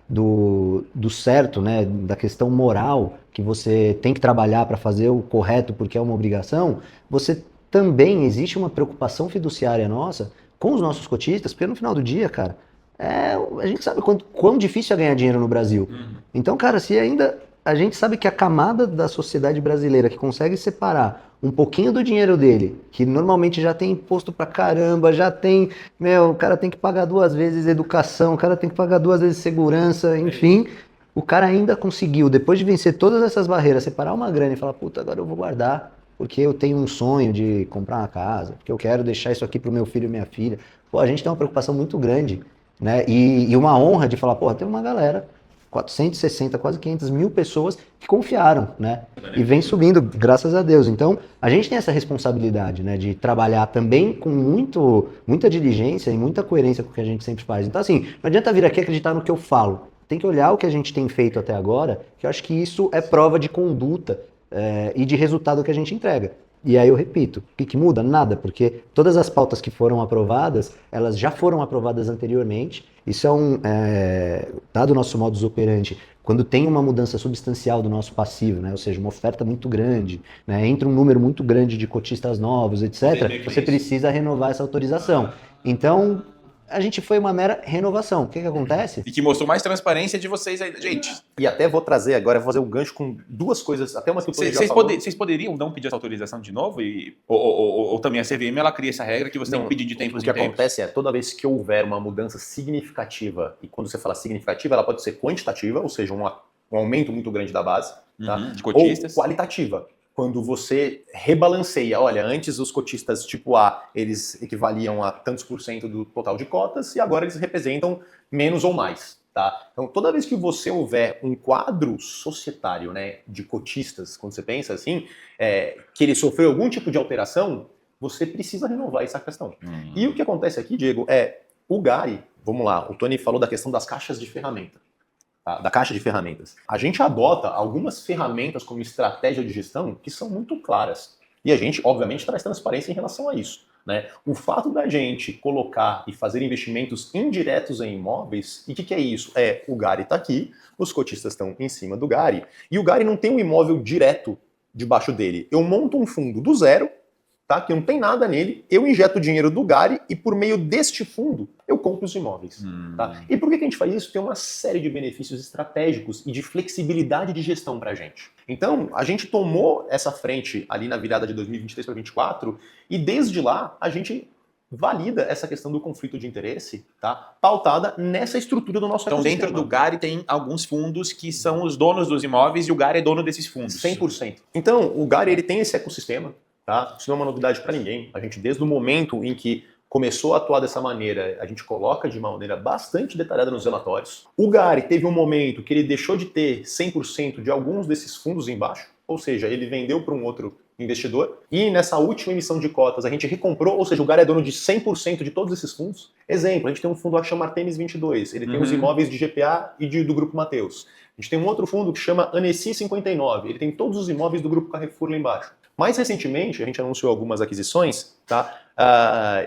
do certo, né, da questão moral, que você tem que trabalhar para fazer o correto porque é uma obrigação, você também existe uma preocupação fiduciária nossa com os nossos cotistas, porque no final do dia, cara, a gente sabe quão difícil é ganhar dinheiro no Brasil. Então, cara, se ainda... A gente sabe que a camada da sociedade brasileira que consegue separar um pouquinho do dinheiro dele, que normalmente já tem imposto pra caramba, já tem, o cara tem que pagar 2 vezes educação, o cara tem que pagar 2 vezes segurança, enfim, o cara ainda conseguiu, depois de vencer todas essas barreiras, separar uma grana e falar, puta, agora eu vou guardar, porque eu tenho um sonho de comprar uma casa, porque eu quero deixar isso aqui pro meu filho e minha filha. Pô, a gente tem uma preocupação muito grande, né, e uma honra de falar, pô, tem uma galera... 460, quase 500 mil pessoas que confiaram, né? E vem subindo, graças a Deus. Então, a gente tem essa responsabilidade, né? De trabalhar também com muita diligência e muita coerência com o que a gente sempre faz. Então, assim, não adianta vir aqui acreditar no que eu falo. Tem que olhar o que a gente tem feito até agora, que eu acho que isso é prova de conduta e de resultado que a gente entrega. E aí eu repito, o que muda? Nada, porque todas as pautas que foram aprovadas, elas já foram aprovadas anteriormente. Isso tá do nosso modus operandi. Quando tem uma mudança substancial do nosso passivo, né? Ou seja, uma oferta muito grande, né? Entra um número muito grande de cotistas novos, etc., você precisa renovar essa autorização. Então, a gente foi uma mera renovação. O que acontece? E que mostrou mais transparência de vocês aí. Gente, E até vou trazer agora, vou fazer um gancho com 2 coisas, até uma que o Tony já falou. vocês poderiam não pedir essa autorização de novo? Ou também a CVM ela cria essa regra que você tem que pedir de tempos em tempos. O que acontece toda vez que houver uma mudança significativa, e quando você fala significativa, ela pode ser quantitativa, ou seja, um aumento muito grande da base, tá? De cotistas. Ou qualitativa. quando você rebalanceia, olha, antes os cotistas tipo A, eles equivaliam a tantos por cento do total de cotas e agora eles representam menos ou mais, tá? Então, toda vez que você houver um quadro societário, né, de cotistas, quando você pensa assim, que ele sofreu algum tipo de alteração, você precisa renovar essa questão. E o que acontece aqui, Diego, o GARI, vamos lá, o Tony falou da questão das caixas de ferramenta. Tá? Da caixa de ferramentas. A gente adota algumas ferramentas como estratégia de gestão que são muito claras. E a gente, obviamente, traz transparência em relação a isso. Né? O fato da gente colocar e fazer investimentos indiretos em imóveis, e o que é isso? O GARI está aqui, os cotistas estão em cima do GARI, e o GARI não tem um imóvel direto debaixo dele. Eu monto um fundo do zero, tá? Que não tem nada nele, eu injeto o dinheiro do GARI e por meio deste fundo eu compro os imóveis. Tá? E por que a gente faz isso? Tem uma série de benefícios estratégicos e de flexibilidade de gestão para a gente. Então, a gente tomou essa frente ali na virada de 2023 para 2024 e desde lá a gente valida essa questão do conflito de interesse, tá? Pautada nessa estrutura do nosso Então, ecossistema. dentro do GARI tem alguns fundos que são os donos dos imóveis e o GARI é dono desses fundos. 100%. Então, o GARI ele tem esse ecossistema, tá? Isso não é uma novidade para ninguém. A gente, desde o momento em que começou a atuar dessa maneira, a gente coloca de uma maneira bastante detalhada nos relatórios. O GARI teve um momento que ele deixou de ter 100% de alguns desses fundos embaixo, ou seja, ele vendeu para um outro investidor, e nessa última emissão de cotas a gente recomprou, ou seja, o GARI é dono de 100% de todos esses fundos. Exemplo, a gente tem um fundo que chama Artemis 22, ele tem os imóveis de GPA e do Grupo Mateus. A gente tem um outro fundo que chama Annecy 59, ele tem todos os imóveis do Grupo Carrefour lá embaixo. Mais recentemente, a gente anunciou algumas aquisições, tá?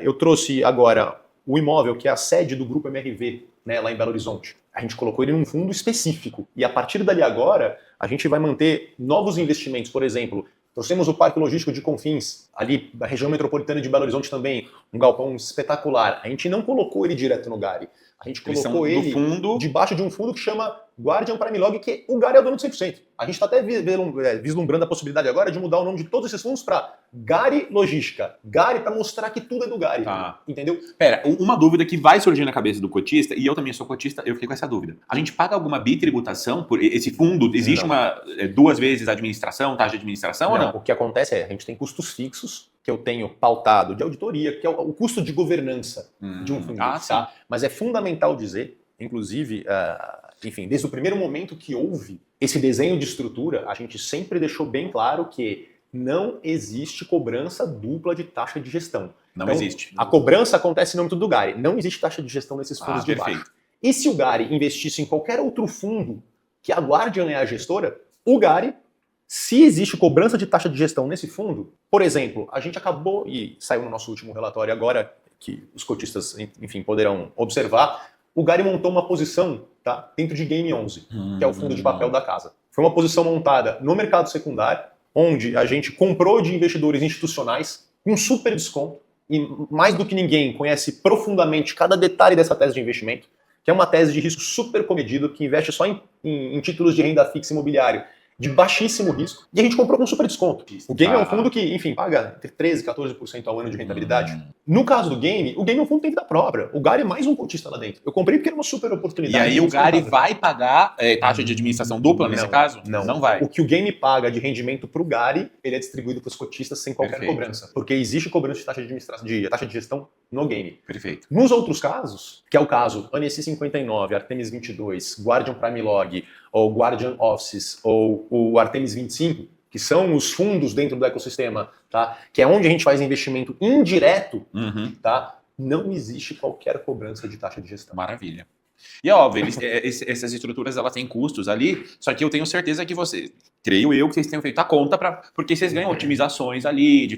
Eu trouxe agora o imóvel que é a sede do Grupo MRV, né, lá em Belo Horizonte. A gente colocou ele num fundo específico. E a partir dali agora, a gente vai manter novos investimentos. Por exemplo, trouxemos o Parque Logístico de Confins, ali da região metropolitana de Belo Horizonte também, um galpão espetacular. A gente não colocou ele direto no GARI. A gente colocou ele debaixo de um fundo que chama Guardian Prime Log, que o GARI é o dono de 100%. A gente está até vislumbrando a possibilidade agora de mudar o nome de todos esses fundos para GARI Logística. GARI para mostrar que tudo é do GARI. Tá. Entendeu? Pera, uma dúvida que vai surgir na cabeça do cotista, e eu também sou cotista, eu fiquei com essa dúvida. A gente paga alguma bitributação por esse fundo? Existe duas vezes a administração, taxa de administração ou não? O que acontece a gente tem custos fixos, que eu tenho pautado de auditoria, que é o custo de governança de um fundo. Tá? Mas é fundamental dizer, inclusive, enfim, desde o primeiro momento que houve esse desenho de estrutura, a gente sempre deixou bem claro que não existe cobrança dupla de taxa de gestão. Não existe. A cobrança acontece no âmbito do GARI. Não existe taxa de gestão nesses fundos de baixo. E se o GARI investisse em qualquer outro fundo que a Guardian é a gestora, o GARI, se existe cobrança de taxa de gestão nesse fundo, por exemplo, a gente acabou, e saiu no nosso último relatório agora, que os cotistas, enfim, poderão observar, o GARI montou uma posição, tá, dentro de Game 11, que é o fundo de papel da casa. Foi uma posição montada no mercado secundário, onde a gente comprou de investidores institucionais com super desconto, e mais do que ninguém conhece profundamente cada detalhe dessa tese de investimento, que é uma tese de risco super comedido, que investe só em títulos de renda fixa imobiliário de baixíssimo risco, e a gente comprou com super desconto. O Game é um fundo que, enfim, paga entre 13% e 14% ao ano de rentabilidade. No caso do Game, o Game é um fundo que tem vida própria. O GARI é mais um cotista lá dentro. Eu comprei porque era uma super oportunidade. E aí o GARI vai pagar taxa de administração dupla nesse caso? Não vai. O que o Game paga de rendimento para o GARI, ele é distribuído para os cotistas sem qualquer cobrança. Porque existe cobrança de taxa de administração, de taxa de gestão no Game. Perfeito. Nos outros casos, que é o caso Annecy 59, Artemis 22, Guardian Prime Log, ou Guardian Offices, ou o Artemis 25, que são os fundos dentro do ecossistema, tá? Que é onde a gente faz investimento indireto, tá? Não existe qualquer cobrança de taxa de gestão. Maravilha. E é óbvio, essas estruturas elas têm custos ali, só que eu tenho certeza que creio eu que vocês tenham feito a conta porque vocês ganham otimizações ali,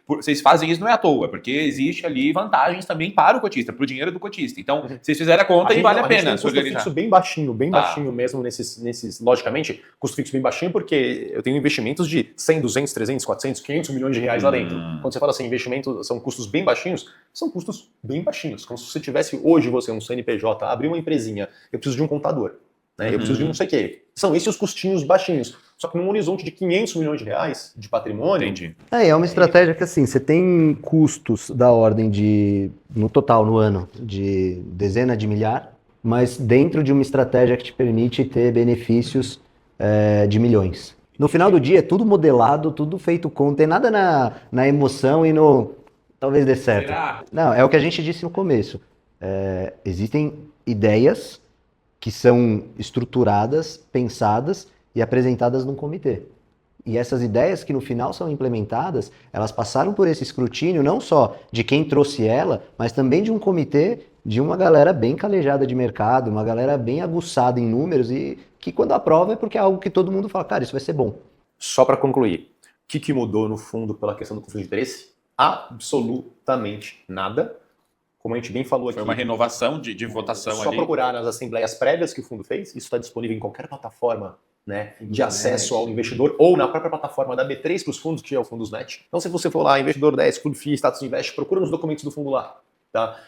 vocês fazem isso não é à toa, porque existe ali vantagens também para o cotista, para o dinheiro do cotista. Então, vocês fizeram a conta e vale a pena. A gente tem um custo fixo bem baixinho mesmo nesses, logicamente, custo fixo bem baixinho, porque eu tenho investimentos de 100, 200, 300, 400, 500 milhões de reais lá dentro. Quando você fala assim, investimentos são custos bem baixinhos, são custos bem baixinhos. Como se você tivesse hoje, um CNPJ, abrir uma empresinha, eu preciso de um contador, né? Eu preciso de não sei o quê. São esses os custinhos baixinhos. Só que num horizonte de 500 milhões de reais de patrimônio... Entendi. É uma estratégia que, assim, você tem custos da ordem de, no total, no ano, de dezena de milhar, mas dentro de uma estratégia que te permite ter benefícios de milhões. No final do dia é tudo modelado, tudo feito com, não tem nada na emoção e no talvez dê certo. Será? Não, é o que a gente disse no começo. Existem ideias que são estruturadas, pensadas e apresentadas num comitê. E essas ideias que no final são implementadas, elas passaram por esse escrutínio não só de quem trouxe ela, mas também de um comitê, de uma galera bem calejada de mercado, uma galera bem aguçada em números e que quando aprova é porque é algo que todo mundo fala, cara, isso vai ser bom. Só para concluir, o que mudou no fundo pela questão do conflito de interesse? Absolutamente nada. Como a gente bem falou aqui. Foi uma renovação de votação só ali. procurar nas assembleias prévias que o fundo fez, isso está disponível em qualquer plataforma, né, de acesso ao investidor ou na própria plataforma da B3 para os fundos, que é o Fundosnet. Então, se você for lá, investidor 10, Clube FII, Status Invest, procura nos documentos do fundo lá. Tá?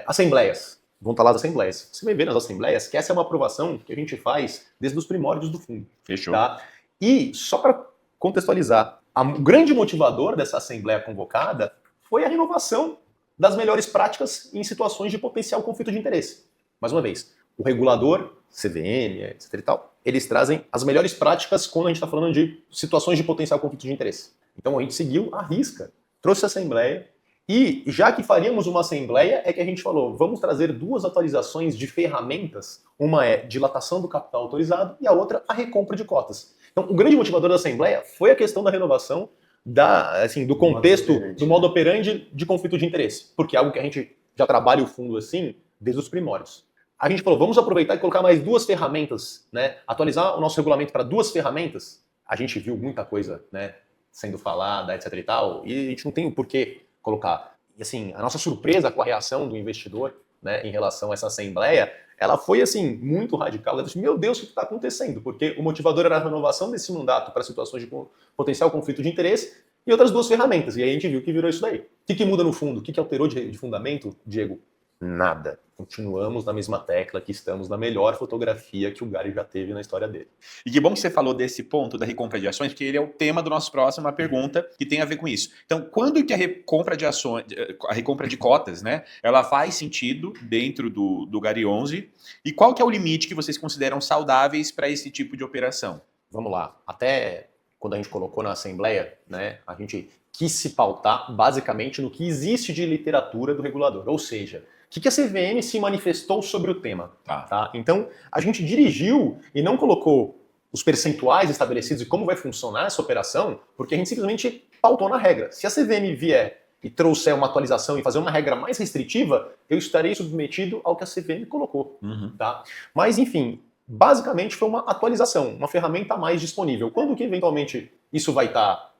Assembleias. Vão estar lá as assembleias. Você vai ver nas assembleias que essa é uma aprovação que a gente faz desde os primórdios do fundo. Fechou. Tá? E, só para contextualizar, o grande motivador dessa assembleia convocada foi a renovação das melhores práticas em situações de potencial conflito de interesse. Mais uma vez, o regulador, CVM, etc e tal, eles trazem as melhores práticas quando a gente está falando de situações de potencial conflito de interesse. Então a gente seguiu à risca, trouxe a assembleia e já que faríamos uma assembleia é que a gente falou, vamos trazer duas atualizações de ferramentas, uma é dilatação do capital autorizado e a outra a recompra de cotas. Então o grande motivador da assembleia foi a questão da renovação do contexto, do modo operandi de conflito de interesse, porque é algo que a gente já trabalha o fundo assim desde os primórdios. A gente falou, vamos aproveitar e colocar mais duas ferramentas, né? Atualizar o nosso regulamento para duas ferramentas. A gente viu muita coisa, né, sendo falada, etc e tal, e a gente não tem o porquê colocar. E assim, a nossa surpresa com a reação do investidor, né, em relação a essa assembleia, ela foi assim, muito radical. Ela disse, meu Deus, o que está acontecendo? Porque o motivador era a renovação desse mandato para situações de potencial conflito de interesse e outras duas ferramentas. E aí a gente viu que virou isso daí. O que muda no fundo? O que alterou de fundamento, Diego? Nada. Continuamos na mesma tecla que estamos na melhor fotografia que o Gary já teve na história dele. E que bom que você falou desse ponto da recompra de ações, porque ele é o tema do nosso próximo, uma pergunta que tem a ver com isso. Então, quando que a recompra de ações, a recompra de cotas, né, ela faz sentido dentro do Gary 11? E qual que é o limite que vocês consideram saudáveis para esse tipo de operação? Vamos lá. Até quando a gente colocou na Assembleia, né, a gente quis se pautar basicamente no que existe de literatura do regulador. Ou seja, o que a CVM se manifestou sobre o tema? Tá? Então, a gente dirigiu e não colocou os percentuais estabelecidos e como vai funcionar essa operação, porque a gente simplesmente pautou na regra. Se a CVM vier e trouxer uma atualização e fazer uma regra mais restritiva, eu estarei submetido ao que a CVM colocou. Tá? Mas, enfim, basicamente foi uma atualização, uma ferramenta a mais disponível. Quando que eventualmente isso vai estar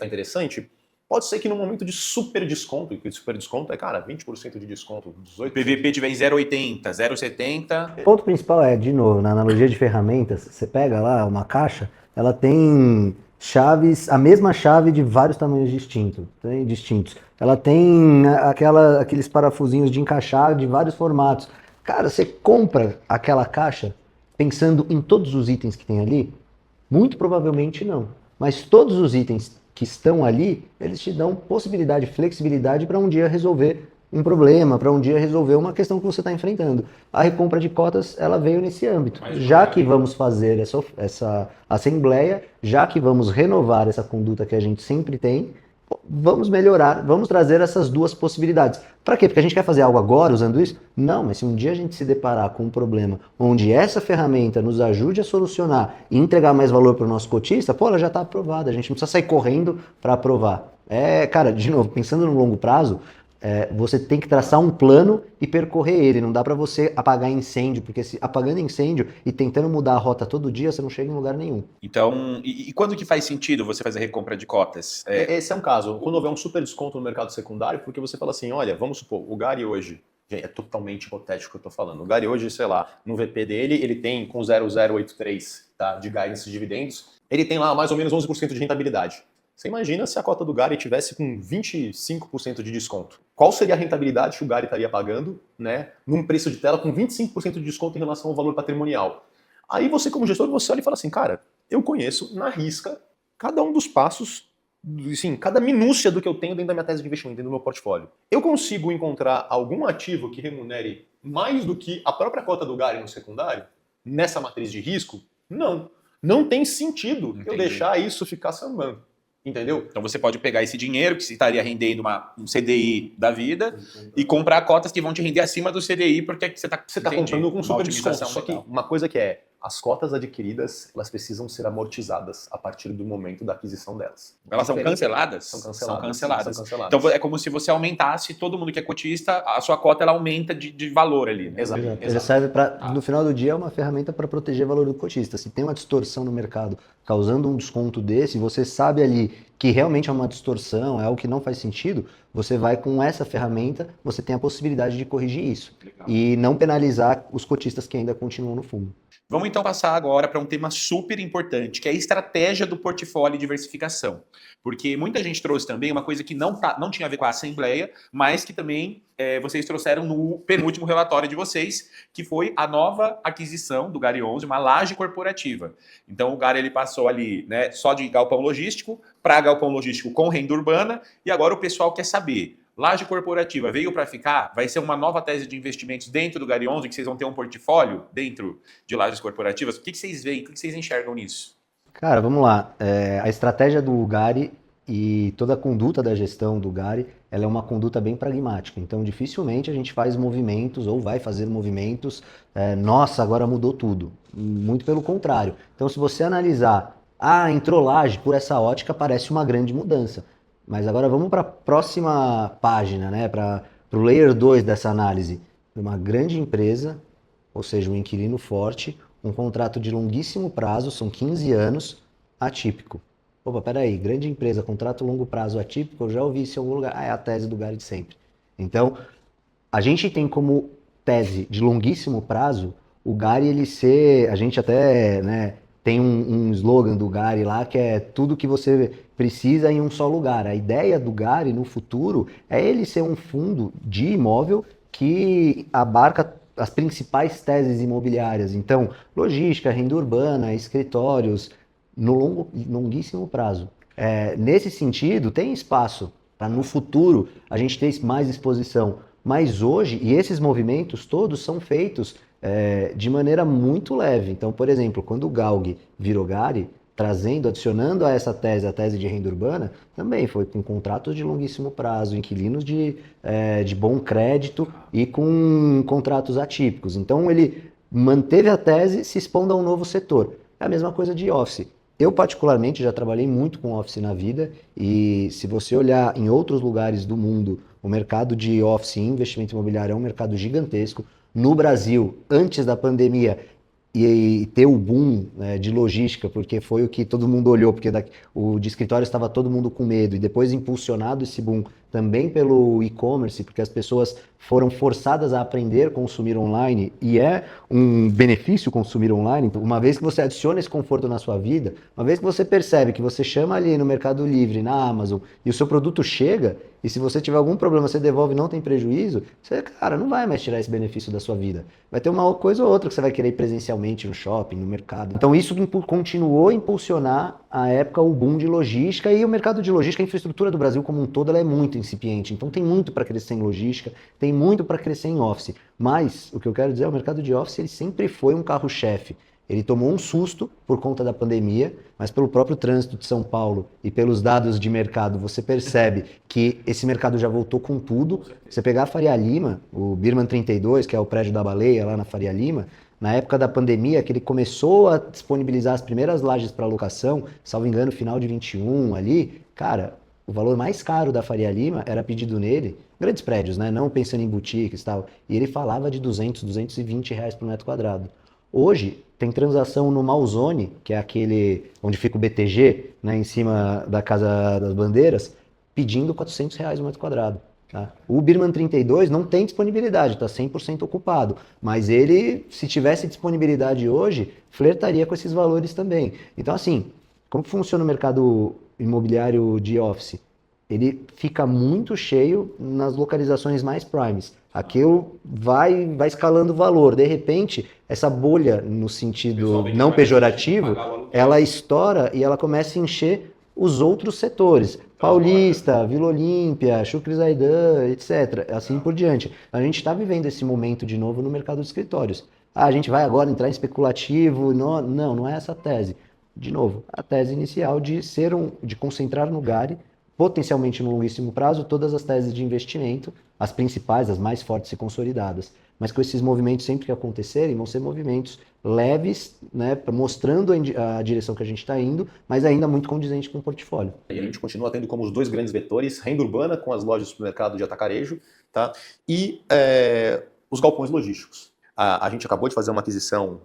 interessante? Pode ser que no momento de super desconto, e super desconto é, cara, 20% de desconto, 18%. O PVP tiver em 0,80, 0,70. O ponto principal é, de novo, na analogia de ferramentas, você pega lá uma caixa, ela tem chaves, a mesma chave de vários tamanhos distintos. Ela tem aqueles parafusinhos de encaixar de vários formatos. Cara, você compra aquela caixa pensando em todos os itens que tem ali? Muito provavelmente não. Mas todos os itens que estão ali, eles te dão possibilidade, flexibilidade para um dia resolver um problema, para um dia resolver uma questão que você está enfrentando. A recompra de cotas, ela veio nesse âmbito. Já que vamos fazer essa assembleia, já que vamos renovar essa conduta que a gente sempre tem, vamos melhorar, vamos trazer essas duas possibilidades. Para quê? Porque a gente quer fazer algo agora usando isso? Não, mas se um dia a gente se deparar com um problema onde essa ferramenta nos ajude a solucionar e entregar mais valor para o nosso cotista, ela já está aprovada, a gente não precisa sair correndo para aprovar. Cara, de novo, pensando no longo prazo, você tem que traçar um plano e percorrer ele. Não dá para você apagar incêndio, porque se apagando incêndio e tentando mudar a rota todo dia, você não chega em lugar nenhum. Então, e quando que faz sentido você fazer a recompra de cotas? Esse é um caso. Quando houver um super desconto no mercado secundário, porque você fala assim, olha, vamos supor, o Gary hoje, é totalmente hipotético o que eu estou falando, o Gary hoje, sei lá, no VP dele, ele tem com 0,083 tá, de guidance de dividendos, ele tem lá mais ou menos 11% de rentabilidade. Você imagina se a cota do Gary tivesse com 25% de desconto. Qual seria a rentabilidade que o Gary estaria pagando, né, num preço de tela com 25% de desconto em relação ao valor patrimonial? Aí você, como gestor, você olha e fala assim, cara, eu conheço na risca cada um dos passos, assim, cada minúcia do que eu tenho dentro da minha tese de investimento, dentro do meu portfólio. Eu consigo encontrar algum ativo que remunere mais do que a própria cota do Gary no secundário, nessa matriz de risco? Não. não tem sentido eu Entendi. deixar isso ficar sambando. Entendeu? Então você pode pegar esse dinheiro que se estaria rendendo um CDI da vida e comprar cotas que vão te render acima do CDI porque você está comprando com super desconto. otimização Só que legal. uma coisa que as cotas adquiridas, elas precisam ser amortizadas a partir do momento da aquisição delas. Elas são Diferente- canceladas? São São canceladas. canceladas. São canceladas. Então é como se você aumentasse, todo mundo que é cotista, a sua cota ela aumenta de valor ali. Né? Exato. Ele serve para, no final do dia, é uma ferramenta para proteger o valor do cotista. Se tem uma distorção no mercado causando um desconto desse, você sabe ali que realmente é uma distorção, é algo que não faz sentido, você vai com essa ferramenta, você tem a possibilidade de corrigir isso. Legal. E não penalizar os cotistas que ainda continuam no fundo. Vamos então passar agora para um tema super importante, que é a estratégia do portfólio e diversificação. Porque muita gente trouxe também uma coisa que não tinha a ver com a Assembleia, mas que também vocês trouxeram no penúltimo relatório de vocês, que foi a nova aquisição do Gari 11, uma laje corporativa. Então o Gari ele passou ali, né, só de galpão logístico para galpão logístico com renda urbana, e agora o pessoal quer saber, laje corporativa veio para ficar? Vai ser uma nova tese de investimentos dentro do Gari 11, que vocês vão ter um portfólio dentro de lajes corporativas? O que vocês veem? O que vocês enxergam nisso? Cara, vamos lá. A estratégia do Gari e toda a conduta da gestão do Gari, ela é uma conduta bem pragmática. Então, dificilmente a gente faz movimentos ou vai fazer movimentos, nossa, agora mudou tudo. Muito pelo contrário. Então, se você analisar, entrou laje, por essa ótica parece uma grande mudança. Mas agora vamos para a próxima página, né? Para o layer 2 dessa análise. Uma grande empresa, ou seja, um inquilino forte, um contrato de longuíssimo prazo, são 15 anos, atípico. Opa, peraí, grande empresa, contrato longo prazo atípico, eu já ouvi isso em algum lugar. É a tese do Gari de sempre. Então, a gente tem como tese de longuíssimo prazo, o Gari ele ser, a gente até, né, tem um slogan do Gari lá que é tudo que você precisa em um só lugar. A ideia do Gari no futuro é ele ser um fundo de imóvel que abarca as principais teses imobiliárias. Então, logística, renda urbana, escritórios, no longuíssimo prazo. Nesse sentido, tem espaço para no futuro a gente ter mais exposição. Mas hoje, e esses movimentos todos são feitos de maneira muito leve. Então, por exemplo, quando o Galg virou Gari, adicionando a essa tese, a tese de renda urbana, também foi com contratos de longuíssimo prazo, inquilinos de bom crédito e com contratos atípicos. Então, ele manteve a tese se expondo a um novo setor. É a mesma coisa de office. Eu, particularmente, já trabalhei muito com office na vida e se você olhar em outros lugares do mundo, o mercado de office e investimento imobiliário é um mercado gigantesco. No Brasil, antes da pandemia, e ter o boom, né, de logística, porque foi o que todo mundo olhou, porque o de escritório estava todo mundo com medo, e depois impulsionado esse boom também pelo e-commerce, porque as pessoas foram forçadas a aprender a consumir online, e é um benefício consumir online, uma vez que você adiciona esse conforto na sua vida, uma vez que você percebe que você chama ali no Mercado Livre, na Amazon, e o seu produto chega, e se você tiver algum problema, você devolve e não tem prejuízo, você, cara, não vai mais tirar esse benefício da sua vida. Vai ter uma coisa ou outra que você vai querer ir presencialmente no shopping, no mercado. Então isso continuou a impulsionar a época o boom de logística, e o mercado de logística, a infraestrutura do Brasil como um todo, ela é muito incipiente. Então tem muito para crescer em logística, tem muito para crescer em office. Mas o que eu quero dizer é o mercado de office ele sempre foi um carro-chefe. Ele tomou um susto por conta da pandemia, mas pelo próprio trânsito de São Paulo e pelos dados de mercado, você percebe que esse mercado já voltou com tudo. Você pegar a Faria Lima, o Birman 32, que é o prédio da Baleia lá na Faria Lima, na época da pandemia, que ele começou a disponibilizar as primeiras lajes para locação, salvo engano, final de 21 ali, cara, o valor mais caro da Faria Lima era pedido nele, grandes prédios, né? Não pensando em boutiques e tal, e ele falava de 200, 220 reais por metro quadrado. Hoje, tem transação no Malzone, que é aquele onde fica o BTG, né, em cima da Casa das Bandeiras, pedindo 400 reais o metro quadrado. Tá? O Birman 32 não tem disponibilidade, está 100% ocupado, mas ele, se tivesse disponibilidade hoje, flertaria com esses valores também. Então, assim, como funciona o mercado imobiliário de office? Ele fica muito cheio nas localizações mais primes. Aquilo vai escalando o valor. De repente, essa bolha, no sentido não pejorativo, ela estoura e ela começa a encher os outros setores. Paulista, Vila Olímpia, Chucre Zaidan, etc. Assim por diante. A gente está vivendo esse momento de novo no mercado de escritórios. A gente vai agora entrar em especulativo. Não é essa a tese. de novo, a tese inicial de concentrar no Gari, potencialmente no longuíssimo prazo, todas as teses de investimento, as principais, as mais fortes e consolidadas. Mas com esses movimentos sempre que acontecerem, vão ser movimentos leves, né, mostrando a direção que a gente está indo, mas ainda muito condizente com o portfólio. E a gente continua tendo como os dois grandes vetores, renda urbana com as lojas de supermercado de atacarejo, tá? E os galpões logísticos. A gente acabou de fazer uma aquisição,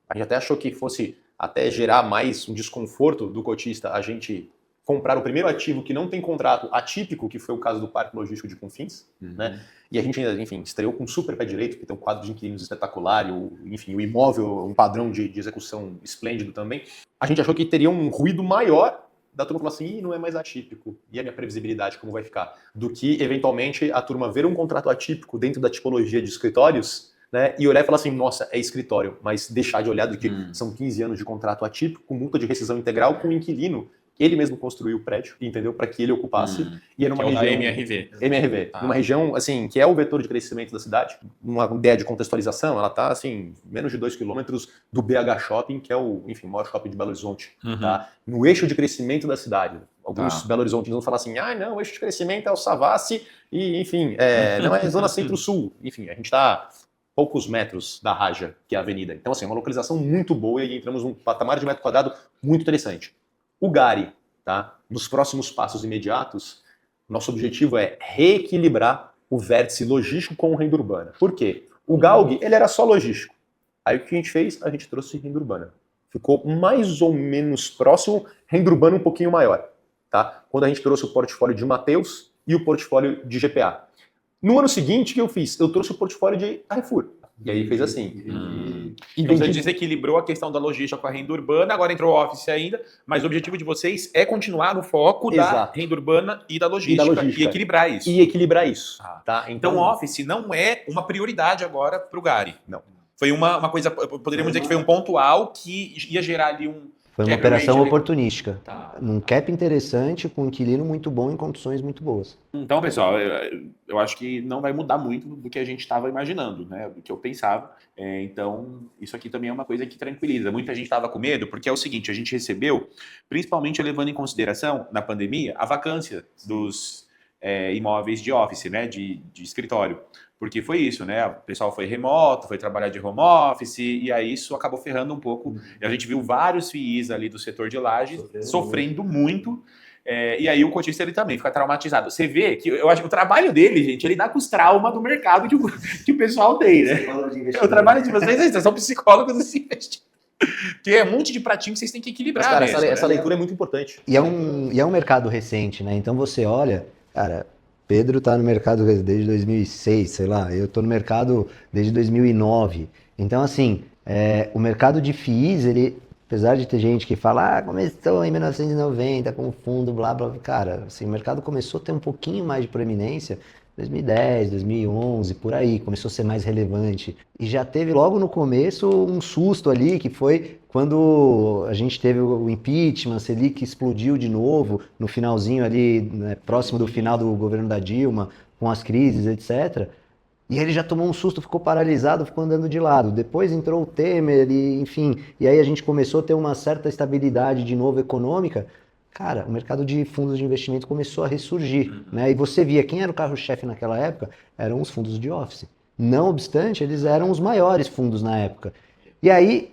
a gente até achou que fosse até gerar mais um desconforto do cotista a gente comprar o primeiro ativo que não tem contrato atípico, que foi o caso do Parque Logístico de Confins, né? E a gente ainda, enfim, estreou com um super pé direito, porque tem um quadro de inquilinos espetacular, enfim, o imóvel, um padrão de execução esplêndido também. A gente achou que teria um ruído maior da turma falar assim, não é mais atípico, e a minha previsibilidade como vai ficar? Do que, eventualmente, a turma ver um contrato atípico dentro da tipologia de escritórios, né, e olhar e falar assim, nossa, é escritório, mas deixar de olhar do que são 15 anos de contrato atípico, com multa de rescisão integral, com o inquilino. Ele mesmo construiu o prédio, entendeu? Para que ele ocupasse. E era uma que é região. MRV. MRV. Numa região, assim, que é o vetor de crescimento da cidade. Uma ideia de contextualização, ela está, assim, menos de 2 quilômetros do BH Shopping, que é o, enfim, maior shopping de Belo Horizonte. Tá? No eixo de crescimento da cidade. Alguns Belo Horizonte vão falar assim, não, o eixo de crescimento é o Savassi e, enfim, não é Zona Centro-Sul. Enfim, a gente está poucos metros da Raja, que é a avenida. Então, assim, é uma localização muito boa e entramos num patamar de metro quadrado muito interessante. O Gari, tá? Nos próximos passos imediatos, nosso objetivo é reequilibrar o vértice logístico com renda urbana. Por quê? O Galg, ele era só logístico. Aí o que a gente fez? A gente trouxe renda urbana. Ficou mais ou menos próximo, renda urbana um pouquinho maior. Tá? Quando a gente trouxe o portfólio de Mateus e o portfólio de GPA. No ano seguinte, o que eu fiz? Eu trouxe o portfólio de Carrefour. E aí fez assim. Então você desequilibrou a questão da logística com a renda urbana, agora entrou o Office ainda, mas o objetivo de vocês é continuar no foco da renda urbana e da logística. E equilibrar isso. E equilibrar isso. Tá? Então o Office não é uma prioridade agora para o Gari. Não. Foi uma coisa, poderíamos dizer que foi um pontual que ia gerar ali um... Foi uma operação oportunística. Tá. Um cap interessante, com um inquilino muito bom em condições muito boas. Então, pessoal, eu acho que não vai mudar muito do que a gente estava imaginando, né? Do que eu pensava. Então, isso aqui também é uma coisa que tranquiliza. Muita gente estava com medo, porque é o seguinte, a gente recebeu, principalmente levando em consideração, na pandemia, a vacância dos imóveis de office, né? De escritório. Porque foi isso, né? O pessoal foi remoto, foi trabalhar de home office, e aí isso acabou ferrando um pouco. E a gente viu vários FIIs ali do setor de lajes sofrendo muito. E aí o cotista ele também fica traumatizado. Você vê que eu acho que o trabalho dele, gente, ele dá com os traumas do mercado que o pessoal tem, né? O trabalho de vocês, vocês são psicólogos desse investimento. Que é um monte de pratinho que vocês têm que equilibrar. Mas, cara, mesmo, essa leitura é muito importante. E é um mercado recente, né? Então você olha, cara, Pedro está no mercado desde 2006, sei lá, eu estou no mercado desde 2009. Então, assim, o mercado de FIIs, ele, apesar de ter gente que fala, começou em 1990 com o fundo, blá, blá, cara, assim, o mercado começou a ter um pouquinho mais de proeminência 2010, 2011, por aí, começou a ser mais relevante. E já teve logo no começo um susto ali, que foi quando a gente teve o impeachment, a Selic explodiu de novo, no finalzinho ali, né, próximo do final do governo da Dilma, com as crises, etc. E ele já tomou um susto, ficou paralisado, ficou andando de lado. Depois entrou o Temer, enfim, e aí a gente começou a ter uma certa estabilidade de novo econômica. Cara, o mercado de fundos de investimento começou a ressurgir, né? E você via quem era o carro-chefe naquela época, eram os fundos de office. Não obstante, eles eram os maiores fundos na época. E aí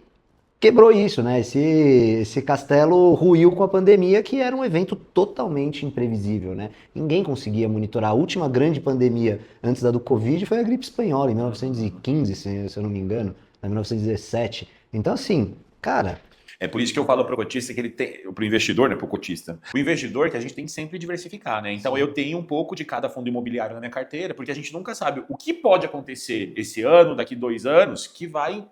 quebrou isso, né? Esse castelo ruiu com a pandemia, que era um evento totalmente imprevisível, né? Ninguém conseguia monitorar. A última grande pandemia antes da do Covid foi a gripe espanhola, em 1915, se eu não me engano, em 1917. Então, assim, cara... É por isso que eu falo para o cotista que ele tem, para o investidor, né, para o cotista. O investidor que a gente tem que sempre diversificar, né? Então eu tenho um pouco de cada fundo imobiliário na minha carteira, porque a gente nunca sabe o que pode acontecer esse ano, daqui 2 anos, que vai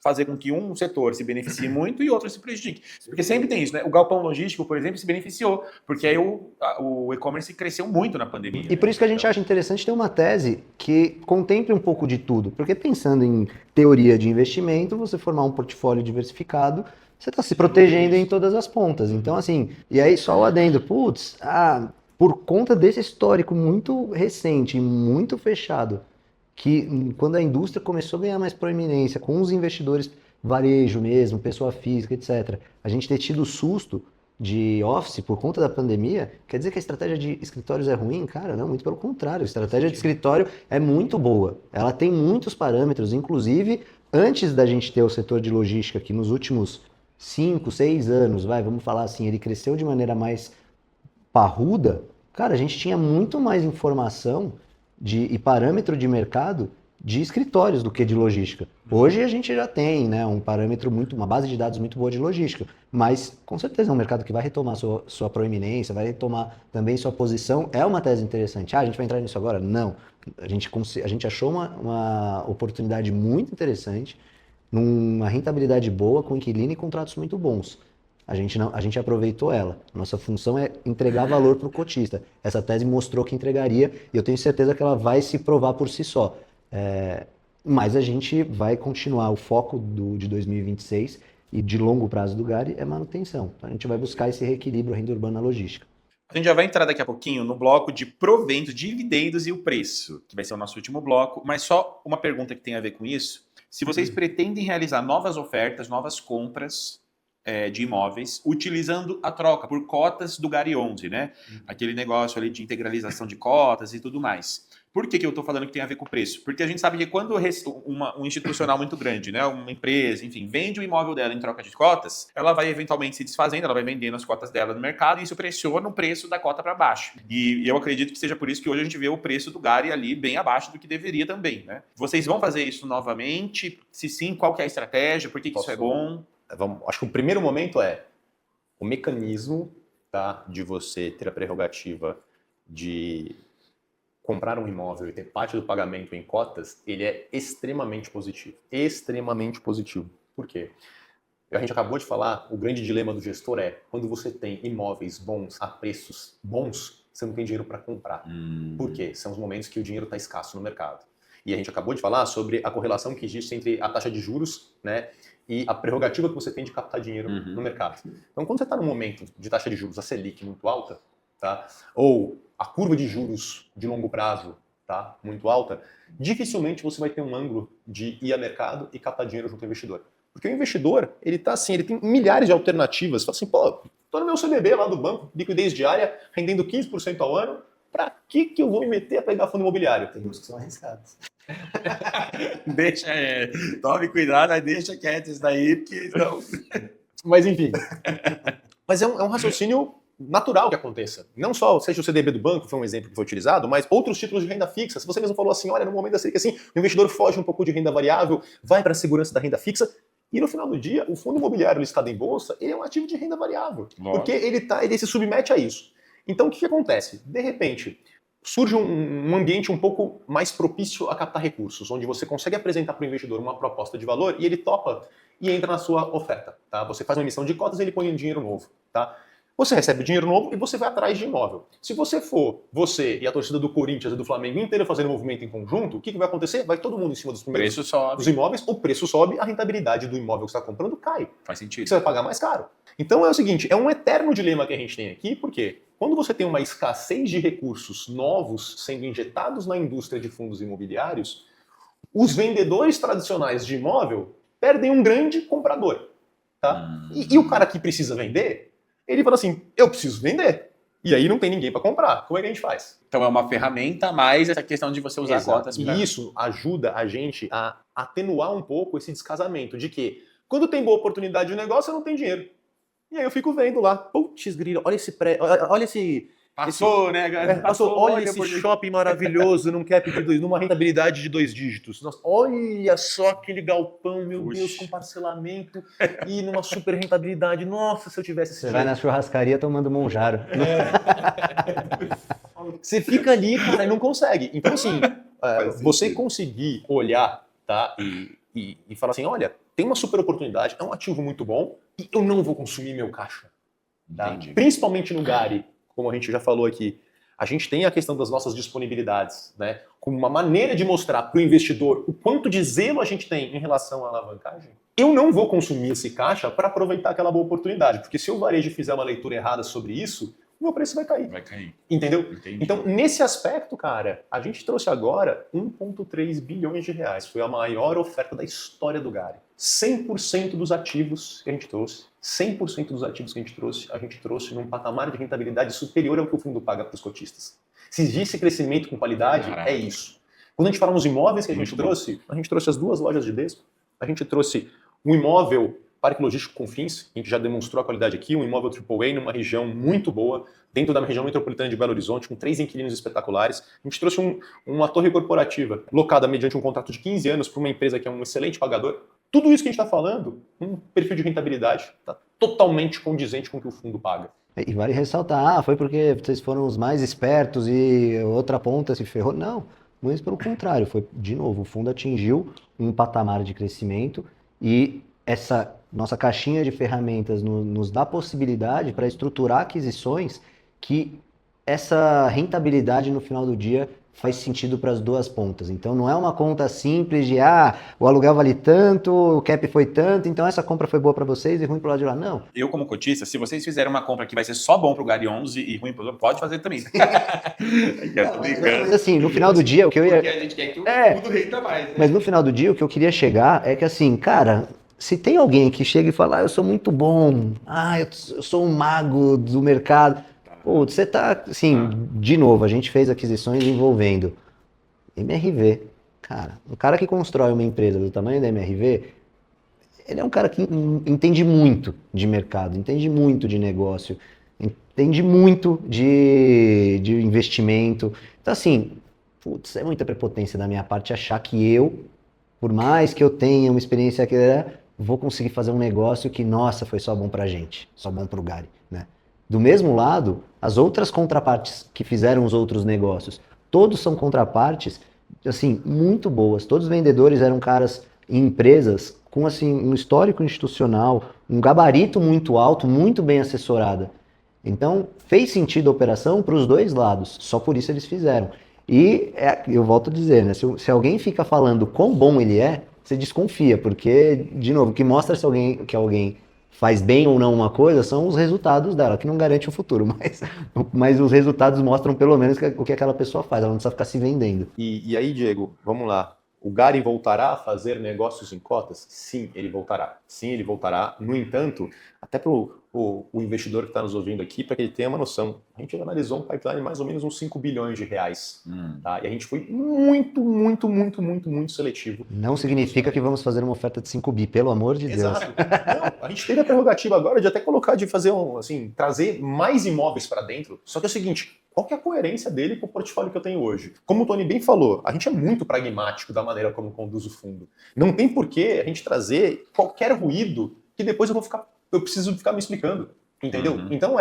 fazer com que um setor se beneficie muito e outro se prejudique. Porque sempre tem isso, né? O galpão logístico, por exemplo, se beneficiou, porque aí o e-commerce cresceu muito na pandemia. E por isso que a gente acha interessante ter uma tese que contemple um pouco de tudo. Porque pensando em teoria de investimento, você formar um portfólio diversificado, você está se protegendo em todas as pontas. Então, assim, e aí só o adendo, por conta desse histórico muito recente, muito fechado, que quando a indústria começou a ganhar mais proeminência com os investidores varejo mesmo, pessoa física, etc. A gente ter tido susto de office por conta da pandemia, quer dizer que a estratégia de escritórios é ruim? Cara, não, muito pelo contrário. A estratégia de escritório é muito boa. Ela tem muitos parâmetros, inclusive antes da gente ter o setor de logística, que nos últimos 5, 6 anos, vamos falar assim, ele cresceu de maneira mais parruda, cara, a gente tinha muito mais informação e parâmetro de mercado de escritórios do que de logística. Hoje a gente já tem, né, um parâmetro uma base de dados muito boa de logística, mas com certeza é um mercado que vai retomar sua proeminência, vai retomar também sua posição. É uma tese interessante. A gente vai entrar nisso agora? Não. A gente achou uma oportunidade muito interessante, numa rentabilidade boa, com inquilino e contratos muito bons. A gente aproveitou ela. Nossa função é entregar valor para o cotista. Essa tese mostrou que entregaria e eu tenho certeza que ela vai se provar por si só. Mas a gente vai continuar. O foco de 2026 e de longo prazo do GARI é manutenção. Então, a gente vai buscar esse reequilíbrio renda urbana logística. A gente já vai entrar daqui a pouquinho no bloco de proventos, dividendos e o preço, que vai ser o nosso último bloco, mas só uma pergunta que tem a ver com isso. Se vocês pretendem realizar novas ofertas, novas compras de imóveis, utilizando a troca por cotas do GARI 11, né? Aquele negócio ali de integralização de cotas e tudo mais. Por que eu estou falando que tem a ver com o preço? Porque a gente sabe que quando um institucional muito grande, né, uma empresa, enfim, vende o imóvel dela em troca de cotas, ela vai eventualmente se desfazendo, ela vai vendendo as cotas dela no mercado e isso pressiona o preço da cota para baixo. E eu acredito que seja por isso que hoje a gente vê o preço do GARI ali bem abaixo do que deveria também, né? Vocês vão fazer isso novamente? Se sim, qual que é a estratégia? Por que isso é bom? Acho que o primeiro momento é o mecanismo, tá, de você ter a prerrogativa de comprar um imóvel e ter parte do pagamento em cotas, ele é extremamente positivo. Extremamente positivo. Por quê? A gente acabou de falar, o grande dilema do gestor é, quando você tem imóveis bons a preços bons, você não tem dinheiro para comprar. Por quê? São os momentos que o dinheiro está escasso no mercado. E a gente acabou de falar sobre a correlação que existe entre a taxa de juros, né, e a prerrogativa que você tem de captar dinheiro no mercado. Então, quando você está num momento de taxa de juros, a Selic, muito alta, tá, ou a curva de juros de longo prazo, tá, muito alta, dificilmente você vai ter um ângulo de ir a mercado e captar dinheiro junto ao investidor. Porque o investidor, ele tá assim, ele tem milhares de alternativas. Fala assim, pô, tô no meu CDB lá do banco, liquidez diária, rendendo 15% ao ano, pra que eu vou me meter a pegar fundo imobiliário? Tem uns que são arriscados. Tome cuidado, mas deixa quieto isso daí, porque não... Mas enfim. Mas é um raciocínio natural que aconteça. Não só seja o CDB do banco, foi um exemplo que foi utilizado, mas outros títulos de renda fixa. Se você mesmo falou assim, olha, no momento da Selic, assim, o investidor foge um pouco de renda variável, vai para a segurança da renda fixa, e no final do dia, o fundo imobiliário listado em bolsa, ele é um ativo de renda variável, porque ele se submete a isso. Então, o que acontece? De repente, surge um ambiente um pouco mais propício a captar recursos, onde você consegue apresentar para o investidor uma proposta de valor e ele topa e entra na sua oferta. Tá? Você faz uma emissão de cotas e ele põe um dinheiro novo. Tá? Você recebe dinheiro novo e você vai atrás de imóvel. Se você e a torcida do Corinthians e do Flamengo inteira fazendo movimento em conjunto, o que vai acontecer? Vai todo mundo em cima dos primeiros dos imóveis, o preço sobe, a rentabilidade do imóvel que você está comprando cai. Faz sentido. Você vai pagar mais caro. Então é o seguinte, é um eterno dilema que a gente tem aqui, porque quando você tem uma escassez de recursos novos sendo injetados na indústria de fundos imobiliários, os vendedores tradicionais de imóvel perdem um grande comprador. Tá? E o cara que precisa vender, ele fala assim, eu preciso vender. E aí não tem ninguém para comprar. Como é que a gente faz? Então é uma ferramenta, mais essa questão de você usar cotas. E isso ajuda a gente a atenuar um pouco esse descasamento de que quando tem boa oportunidade de negócio, eu não tenho dinheiro. E aí eu fico vendo lá, putz grilo, olha esse... Passou, né, galera? Passou, olha esse shopping maravilhoso, num cap de numa rentabilidade de 2 dígitos. Nossa, olha só aquele galpão, meu Deus, com parcelamento e numa super rentabilidade. Nossa, se eu tivesse esse Você vai na churrascaria tomando monjaro. Você fica ali, cara, e não consegue. Então, assim, você conseguir olhar, tá, e falar assim, olha, tem uma super oportunidade, é um ativo muito bom e eu não vou consumir meu caixa. Tá? Principalmente no GARI, como a gente já falou aqui, a gente tem a questão das nossas disponibilidades, né? Como uma maneira de mostrar para o investidor o quanto de zelo a gente tem em relação à alavancagem. Eu não vou consumir esse caixa para aproveitar aquela boa oportunidade, porque se o varejo fizer uma leitura errada sobre isso, o meu preço vai cair. Vai cair. Entendeu? Entendi. Então, nesse aspecto, cara, a gente trouxe agora 1,3 bilhões de reais. Foi a maior oferta da história do Gari. 100% dos ativos que a gente trouxe, 100% dos ativos que a gente trouxe num patamar de rentabilidade superior ao que o fundo paga para os cotistas. Se existe crescimento com qualidade, Caraca. é isso. Quando a gente fala nos imóveis que a gente Muito trouxe, a gente trouxe as 2 lojas de Desco, a gente trouxe um imóvel Parque Logístico Confins, a gente já demonstrou a qualidade aqui, um imóvel AAA numa região muito boa, dentro da região metropolitana de Belo Horizonte, com 3 inquilinos espetaculares. A gente trouxe uma torre corporativa, locada mediante um contrato de 15 anos para uma empresa que é um excelente pagador. Tudo isso que a gente está falando, um perfil de rentabilidade, está totalmente condizente com o que o fundo paga. E vale ressaltar, foi porque vocês foram os mais espertos e outra ponta se ferrou. Não, muito pelo contrário, foi, de novo, o fundo atingiu um patamar de crescimento e essa nossa caixinha de ferramentas nos dá possibilidade para estruturar aquisições que essa rentabilidade no final do dia faz sentido para as duas pontas. Então não é uma conta simples de o aluguel vale tanto, o cap foi tanto, então essa compra foi boa para vocês e ruim pro lado de lá. Não. Eu, como cotista, se vocês fizerem uma compra que vai ser só bom pro Gari 11 e ruim pro outro, pode fazer também. Eu tô brincando. Mas assim, no final do dia, o que eu ia... Porque a gente quer que o fundo renda mais, né? Mas no final do dia, o que eu queria chegar é que assim, cara, se tem alguém que chega e fala, eu sou muito bom, eu sou um mago do mercado, pô, você tá, assim, de novo, a gente fez aquisições envolvendo MRV. Um cara que constrói uma empresa do tamanho da MRV, ele é um cara que entende muito de mercado, entende muito de negócio, entende muito de investimento. Então, assim, putz, é muita prepotência da minha parte achar que eu, por mais que eu tenha uma experiência que vou conseguir fazer um negócio que, nossa, foi só bom pra gente, só bom pro Gari, né? Do mesmo lado, as outras contrapartes que fizeram os outros negócios, todos são contrapartes, assim, muito boas. Todos os vendedores eram caras em empresas com, assim, um histórico institucional, um gabarito muito alto, muito bem assessorada. Então, fez sentido a operação para os dois lados, só por isso eles fizeram. E eu volto a dizer, né, se alguém fica falando quão bom ele é, você desconfia, porque, de novo, o que mostra que alguém faz bem ou não uma coisa são os resultados dela, que não garante o futuro, mas os resultados mostram pelo menos o que aquela pessoa faz, ela não precisa ficar se vendendo. E aí, Diego, vamos lá. O Gari voltará a fazer negócios em cotas? Sim, ele voltará. Sim, ele voltará. No entanto, até para o investidor que está nos ouvindo aqui, para que ele tenha uma noção, a gente analisou um pipeline de mais ou menos uns 5 bilhões de reais. Tá? E a gente foi muito seletivo. Não significa que vamos fazer uma oferta de 5 bi, pelo amor de Deus. Exato. Não, a gente teve a prerrogativa agora de até colocar, de fazer trazer mais imóveis para dentro. Só que é o seguinte, qual que é a coerência dele com o portfólio que eu tenho hoje? Como o Tony bem falou, a gente é muito pragmático da maneira como conduz o fundo. Não tem por que a gente trazer qualquer ruído que depois eu preciso ficar me explicando. Entendeu? Então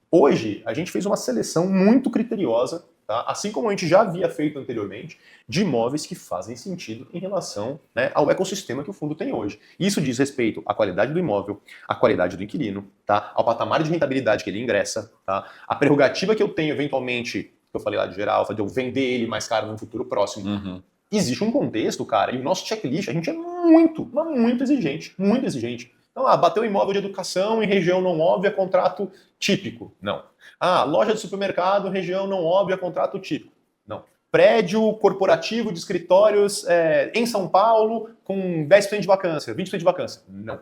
hoje a gente fez uma seleção muito criteriosa, tá? Assim como a gente já havia feito anteriormente, de imóveis que fazem sentido em relação, né, ao ecossistema que o fundo tem hoje. Isso diz respeito à qualidade do imóvel, à qualidade do inquilino, tá? Ao patamar de rentabilidade que ele ingressa, tá? A prerrogativa que eu tenho eventualmente, que eu falei lá de geral, de eu vender ele mais caro no futuro próximo. Existe um contexto, cara, e o nosso checklist, a gente é muito exigente, muito exigente. Então, bateu um imóvel de educação em região não óbvia, contrato típico. Não. Loja de supermercado, região não óbvia, contrato típico. Não. Prédio corporativo de escritórios em São Paulo com 10% de vacância, 20% de vacância. Não.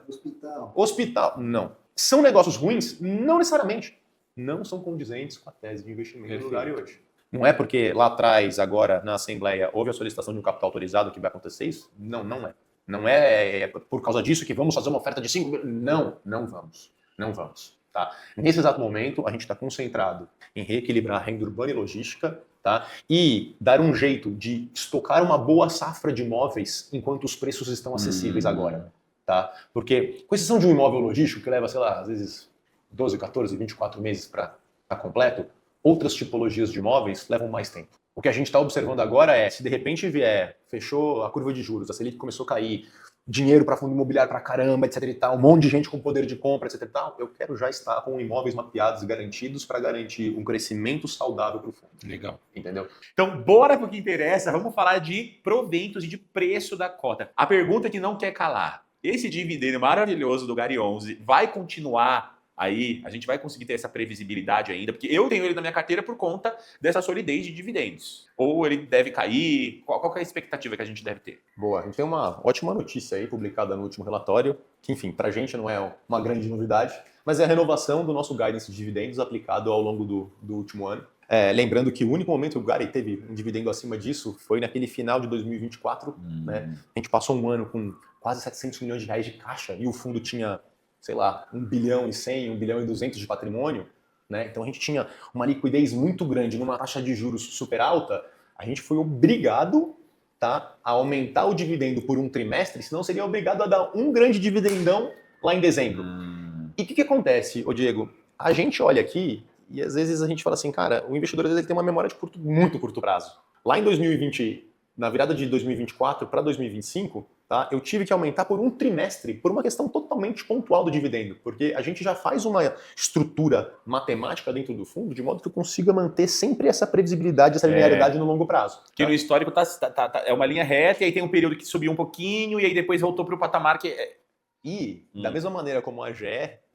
Hospital. Não. São negócios ruins? Não necessariamente. Não são condizentes com a tese de investimento do lugar hoje. Não é porque lá atrás, agora, na Assembleia, houve a solicitação de um capital autorizado que vai acontecer isso? Não, não é. Não é por causa disso que vamos fazer uma oferta de 5 mil. Não vamos. Não vamos. Tá? Nesse exato momento, a gente está concentrado em reequilibrar a renda urbana e logística, tá? E dar um jeito de estocar uma boa safra de imóveis enquanto os preços estão acessíveis agora. Tá? Porque, com exceção de um imóvel logístico que leva, sei lá, às vezes 12, 14, 24 meses para estar completo, outras tipologias de imóveis levam mais tempo. O que a gente está observando agora é, se de repente fechou a curva de juros, a Selic começou a cair, dinheiro para fundo imobiliário para caramba, etc e tal, um monte de gente com poder de compra, etc e tal, eu quero já estar com imóveis mapeados e garantidos para garantir um crescimento saudável para o fundo. Legal. Entendeu? Então, bora pro que interessa, vamos falar de proventos e de preço da cota. A pergunta que não quer calar, esse dividendo maravilhoso do Gari 11 vai continuar aí a gente vai conseguir ter essa previsibilidade ainda, porque eu tenho ele na minha carteira por conta dessa solidez de dividendos. Ou ele deve cair? Qual que é a expectativa que a gente deve ter? Boa, a gente tem uma ótima notícia aí publicada no último relatório, que enfim, pra gente não é uma grande novidade, mas é a renovação do nosso guidance de dividendos aplicado ao longo do último ano. Lembrando que o único momento que o Gary teve um dividendo acima disso foi naquele final de 2024, né? A gente passou um ano com quase 700 milhões de reais de caixa e o fundo tinha, sei lá, 1 bilhão e 100, 1 bilhão e 200 de patrimônio, né? Então a gente tinha uma liquidez muito grande numa taxa de juros super alta, a gente foi obrigado, tá, a aumentar o dividendo por um trimestre, senão seria obrigado a dar um grande dividendão lá em dezembro. E o que acontece, ô Diego? A gente olha aqui e às vezes a gente fala assim, cara, o investidor às vezes tem uma memória de muito curto prazo. Lá em 2020, na virada de 2024 para 2025, tá, eu tive que aumentar por um trimestre, por uma questão totalmente pontual do dividendo, porque a gente já faz uma estrutura matemática dentro do fundo, de modo que eu consiga manter sempre essa previsibilidade, essa linearidade no longo prazo. Que no histórico é uma linha reta, e aí tem um período que subiu um pouquinho, e aí depois voltou para o patamar que... E, da mesma maneira como a GE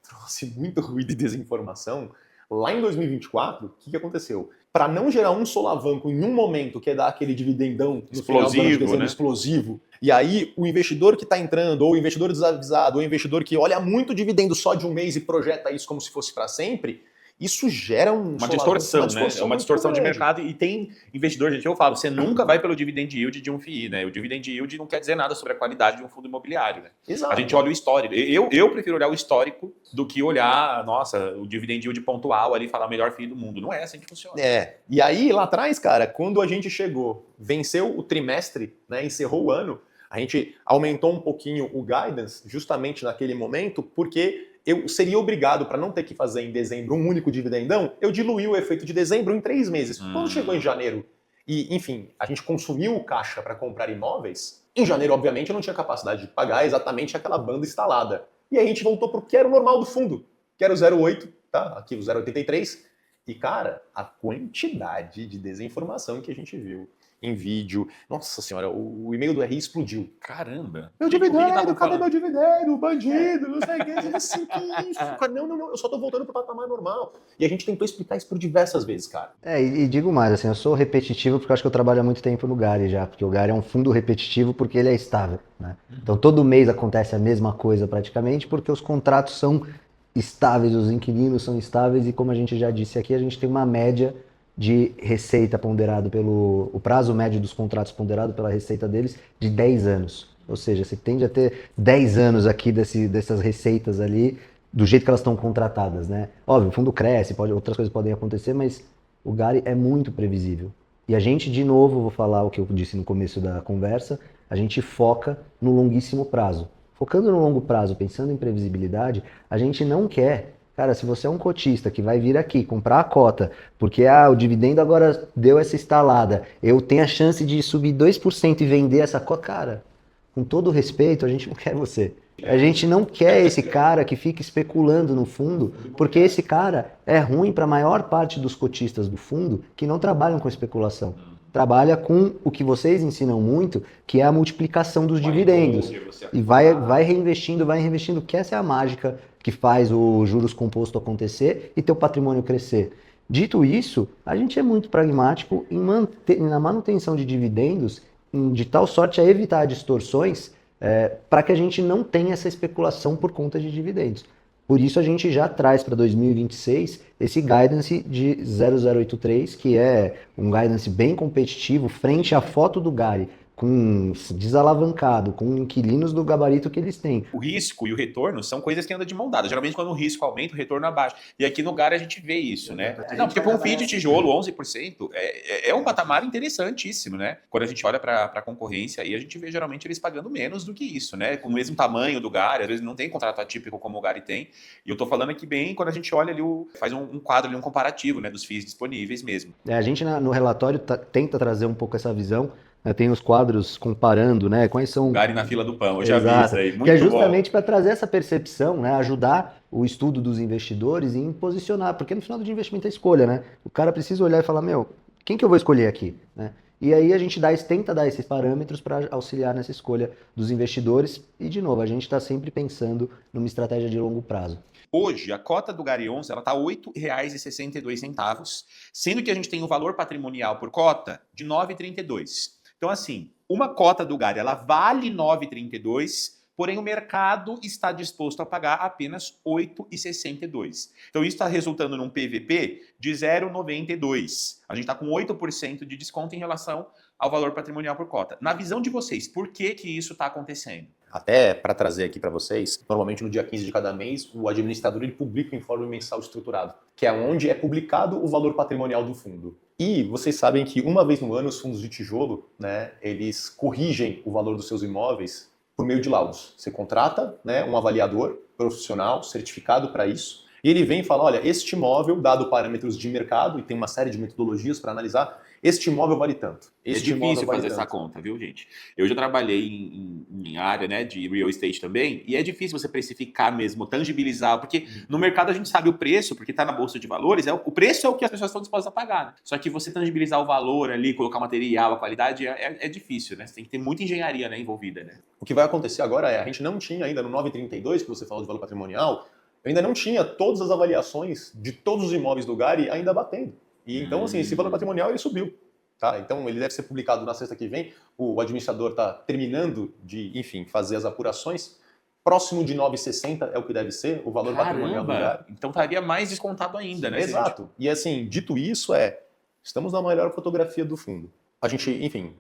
trouxe muito ruído e desinformação, lá em 2024, o que aconteceu? Para não gerar um solavanco em um momento, que é dar aquele dividendão no final do ano de dezembro, né? Explosivo, e aí o investidor que está entrando, ou o investidor desavisado, ou o investidor que olha muito dividendo só de um mês e projeta isso como se fosse para sempre, isso gera uma distorção, né? É uma distorção de grande. mercado. E tem investidor, gente, eu falo, você nunca vai pelo dividend yield de um FII, né? O dividend yield não quer dizer nada sobre a qualidade de um fundo imobiliário, né? Exato. A gente olha o histórico. Eu prefiro olhar o histórico do que olhar, nossa, o dividend yield pontual ali e falar o melhor FII do mundo. Não é assim que funciona. E aí, lá atrás, cara, quando a gente chegou, venceu o trimestre, né, encerrou o ano, a gente aumentou um pouquinho o guidance justamente naquele momento, porque eu seria obrigado, para não ter que fazer em dezembro um único dividendão, eu diluí o efeito de dezembro em 3 meses. Quando chegou em janeiro e, enfim, a gente consumiu o caixa para comprar imóveis, em janeiro, obviamente, eu não tinha capacidade de pagar exatamente aquela banda instalada. E aí a gente voltou para o que era o normal do fundo, que era o 0,8, tá? Aqui o 0,83. E, cara, a quantidade de desinformação que a gente viu em vídeo. Nossa senhora, o e-mail do RI explodiu. Caramba. Meu dividendo, cadê meu dividendo? Bandido, não sei o que. Assim, que isso? Cara, não, eu só tô voltando pro patamar normal. E a gente tentou explicar isso por diversas vezes, cara. E digo mais, assim, eu sou repetitivo porque eu acho que eu trabalho há muito tempo no Gari já, porque o Gari é um fundo repetitivo porque ele é estável, né? Então todo mês acontece a mesma coisa praticamente porque os contratos são estáveis, os inquilinos são estáveis e como a gente já disse aqui, a gente tem uma média de receita ponderado o prazo médio dos contratos ponderado pela receita deles de 10 anos. Ou seja, você tende a ter 10 anos aqui dessas receitas ali, do jeito que elas estão contratadas, né? Óbvio, o fundo cresce, outras coisas podem acontecer, mas o Gari é muito previsível. E a gente, de novo, vou falar o que eu disse no começo da conversa, a gente foca no longuíssimo prazo. Focando no longo prazo, pensando em previsibilidade, a gente não quer... Cara, se você é um cotista que vai vir aqui comprar a cota, porque o dividendo agora deu essa estalada, eu tenho a chance de subir 2% e vender essa cota, cara, com todo respeito, a gente não quer você. A gente não quer esse cara que fica especulando no fundo, porque esse cara é ruim para a maior parte dos cotistas do fundo que não trabalham com especulação. Trabalha com o que vocês ensinam muito, que é a multiplicação dos dividendos. E vai reinvestindo, que essa é a mágica que faz o juros composto acontecer e teu patrimônio crescer. Dito isso, a gente é muito pragmático na manutenção de dividendos, de tal sorte a evitar distorções, para que a gente não tenha essa especulação por conta de dividendos. Por isso a gente já traz para 2026 esse guidance de 0083, que é um guidance bem competitivo frente à foto do Gari, com desalavancado, com inquilinos do gabarito que eles têm. O risco e o retorno são coisas que andam de mão dada. Geralmente quando o risco aumenta, o retorno abaixa. E aqui no Gari a gente vê isso, né? Não, porque para um FII de tijolo, 11%, é um patamar interessantíssimo, né? Quando a gente olha para a concorrência, aí a gente vê geralmente eles pagando menos do que isso, né? Com o mesmo tamanho do Gari, às vezes não tem contrato atípico como o Gari tem. E eu tô falando aqui bem quando a gente olha ali, faz um quadro ali, um comparativo, né? Dos FIIs disponíveis mesmo. A gente no relatório tenta trazer um pouco essa visão. Tem os quadros comparando, né? Quais são... Gari na fila do pão, eu já vi isso aí. Muito que é justamente para trazer essa percepção, né? Ajudar o estudo dos investidores em posicionar, porque no final do investimento é escolha, né? O cara precisa olhar e falar, quem que eu vou escolher aqui? Né? E aí a gente tenta dar esses parâmetros para auxiliar nessa escolha dos investidores. E, de novo, a gente está sempre pensando numa estratégia de longo prazo. Hoje, a cota do Gary 11 está R$ 8,62, sendo que a gente tem o valor patrimonial por cota de R$ 9,32. Então, assim, uma cota do Gary, ela vale R$ 9,32, porém o mercado está disposto a pagar apenas R$ 8,62. Então, isso está resultando num PVP de 0,92. A gente está com 8% de desconto em relação ao valor patrimonial por cota. Na visão de vocês, por que isso está acontecendo? Até para trazer aqui para vocês, normalmente no dia 15 de cada mês, o administrador ele publica o informe mensal estruturado, que é onde é publicado o valor patrimonial do fundo. E vocês sabem que uma vez no ano os fundos de tijolo, né, eles corrigem o valor dos seus imóveis por meio de laudos. Você contrata, né, um avaliador profissional certificado para isso, e ele vem e fala, olha, este imóvel, dado parâmetros de mercado, e tem uma série de metodologias para analisar, este imóvel vale tanto. Este é difícil fazer vale essa conta, viu, gente? Eu já trabalhei em área, né, de real estate também, e é difícil você precificar mesmo, tangibilizar, porque no mercado a gente sabe o preço, porque está na bolsa de valores, o preço é o que as pessoas estão dispostas a pagar, né? Só que você tangibilizar o valor ali, colocar material, a qualidade, é difícil, né? Você tem que ter muita engenharia, né, envolvida, né? O que vai acontecer agora é, a gente não tinha ainda no 932, que você falou de valor patrimonial, eu ainda não tinha todas as avaliações de todos os imóveis do Gary ainda batendo. E então, assim, esse valor patrimonial ele subiu. Tá? Então ele deve ser publicado na sexta que vem, o administrador está terminando de, enfim, fazer as apurações, próximo de 9,60 é o que deve ser o valor patrimonial do Gary. Então estaria mais descontado ainda, né? Exato. E assim, dito isso, estamos na melhor fotografia do fundo. A gente, enfim,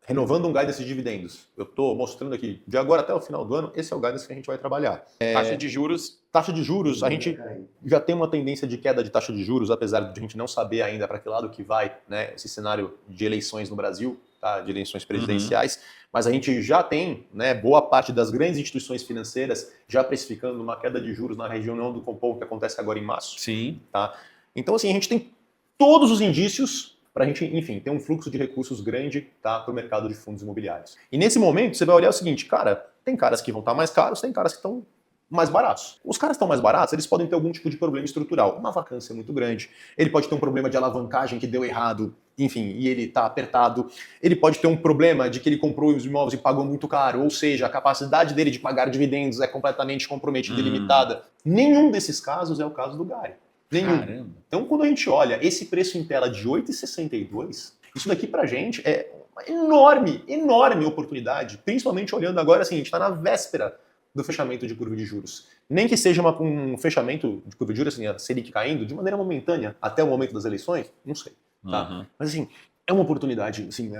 renovando um guidance de dividendos. Eu estou mostrando aqui, de agora até o final do ano, esse é o guidance que a gente vai trabalhar. Taxa de juros. Taxa de juros, a gente já tem uma tendência de queda de taxa de juros, apesar de a gente não saber ainda para que lado que vai, né, esse cenário de eleições no Brasil, tá, de eleições presidenciais, mas a gente já tem, né, boa parte das grandes instituições financeiras já precificando uma queda de juros na região do Copom, que acontece agora em março. Sim. Tá? Então, assim, a gente tem todos os indícios para a gente, enfim, ter um fluxo de recursos grande, tá, para o mercado de fundos imobiliários. E nesse momento, você vai olhar o seguinte, cara, tem caras que vão estar mais caros, tem caras que estão mais baratos. Os caras que estão mais baratos, eles podem ter algum tipo de problema estrutural. Uma vacância muito grande, ele pode ter um problema de alavancagem que deu errado, enfim, e ele está apertado. Ele pode ter um problema de que ele comprou os imóveis e pagou muito caro, ou seja, a capacidade dele de pagar dividendos é completamente comprometida e limitada. Nenhum desses casos é o caso do Gary. Nenhum. Caramba. Então, quando a gente olha esse preço em tela de 8,62, isso daqui pra gente é uma enorme, enorme oportunidade, principalmente olhando agora, assim, a gente está na véspera do fechamento de curva de juros. Nem que seja um fechamento de curva de juros, assim, a Selic caindo de maneira momentânea até o momento das eleições, não sei. Tá? Mas assim, é uma oportunidade assim,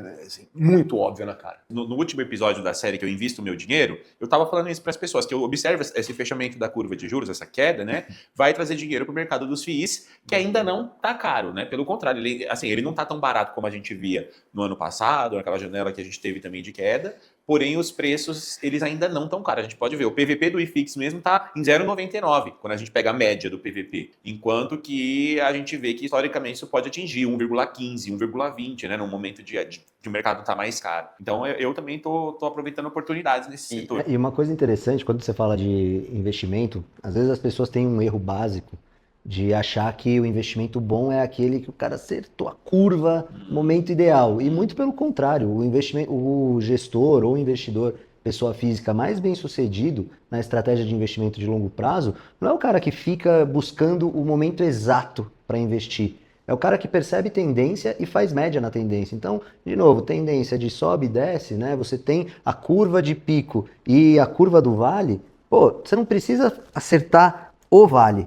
muito óbvia na cara. No último episódio da série que eu invisto o meu dinheiro, eu estava falando isso para as pessoas, que eu observo esse fechamento da curva de juros, essa queda, né, vai trazer dinheiro para o mercado dos FIIs, que ainda não está caro, né? Pelo contrário, ele não está tão barato como a gente via no ano passado, naquela janela que a gente teve também de queda, porém os preços, eles ainda não estão caros. A gente pode ver, o PVP do IFIX mesmo está em 0,99, quando a gente pega a média do PVP, enquanto que a gente vê que historicamente isso pode atingir 1,15, 1,20, né, no momento de o mercado estar mais caro. Então eu também tô aproveitando oportunidades nesse setor. E uma coisa interessante, quando você fala de investimento, às vezes as pessoas têm um erro básico de achar que o investimento bom é aquele que o cara acertou a curva, momento ideal. E muito pelo contrário, o gestor ou investidor, pessoa física mais bem sucedido na estratégia de investimento de longo prazo, não é o cara que fica buscando o momento exato para investir. É o cara que percebe tendência e faz média na tendência. Então, de novo, tendência de sobe e desce, né? Você tem a curva de pico e a curva do vale. Pô, você não precisa acertar o vale.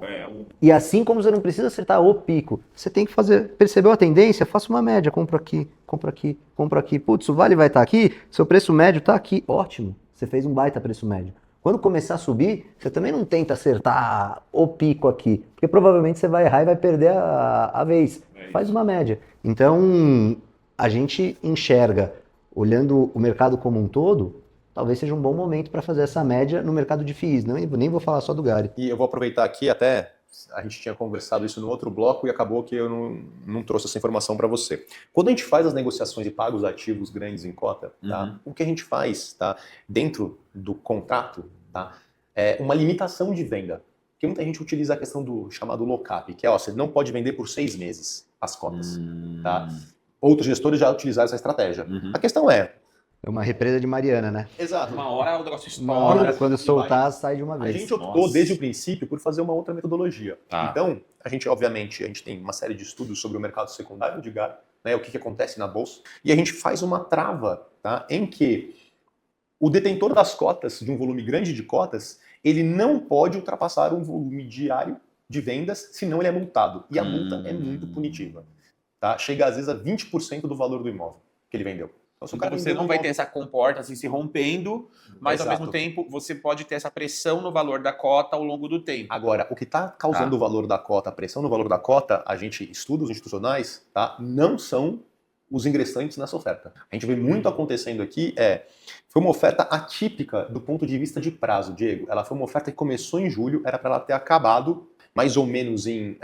E assim como você não precisa acertar o pico, você tem que percebeu a tendência? Faça uma média, compra aqui, compra aqui, compra aqui. Putz, o vale vai estar aqui, seu preço médio está aqui. Ótimo, você fez um baita preço médio. Quando começar a subir, você também não tenta acertar o pico aqui, porque provavelmente você vai errar e vai perder a vez. Faz uma média. Então, a gente enxerga, olhando o mercado como um todo, talvez seja um bom momento para fazer essa média no mercado de FIIs. Nem vou falar só do Gary. E eu vou aproveitar aqui, até a gente tinha conversado isso no outro bloco e acabou que eu não trouxe essa informação para você. Quando a gente faz as negociações e paga os ativos grandes em cota, tá? O que a gente faz, tá, dentro do contrato, tá, é uma limitação de venda. Porque muita gente utiliza a questão do chamado lock-up, que é, ó, você não pode vender por 6 meses as cotas. Tá? outros gestores já utilizaram essa estratégia. A questão é... É uma represa de Mariana, né? Exato. Uma hora o negócio Uma hora, estoura. quando soltar, sai de uma A vez. gente optou Nossa. desde o princípio por fazer uma outra metodologia. Tá. Então, obviamente, a gente tem uma série de estudos sobre o mercado secundário de gado, né, o que acontece na bolsa, e a gente faz uma trava, tá, em que o detentor das cotas, de um volume grande de cotas, ele não pode ultrapassar um volume diário de vendas, senão ele é multado. E a multa é muito punitiva. Tá? Chega às vezes a 20% do valor do imóvel que ele vendeu. Então, se o Então cara você vendeu não um vai imóvel- ter essa comporta assim, se rompendo, mas ao Exato. mesmo tempo você pode ter essa pressão no valor da cota ao longo do tempo. Agora, o que está causando o valor da cota, a pressão no valor da cota, a gente, estudos institucionais, tá, não são os ingressantes nessa oferta. A gente vê muito acontecendo aqui, foi uma oferta atípica do ponto de vista de prazo, Diego. Ela foi uma oferta que começou em julho, era para ela ter acabado mais ou menos em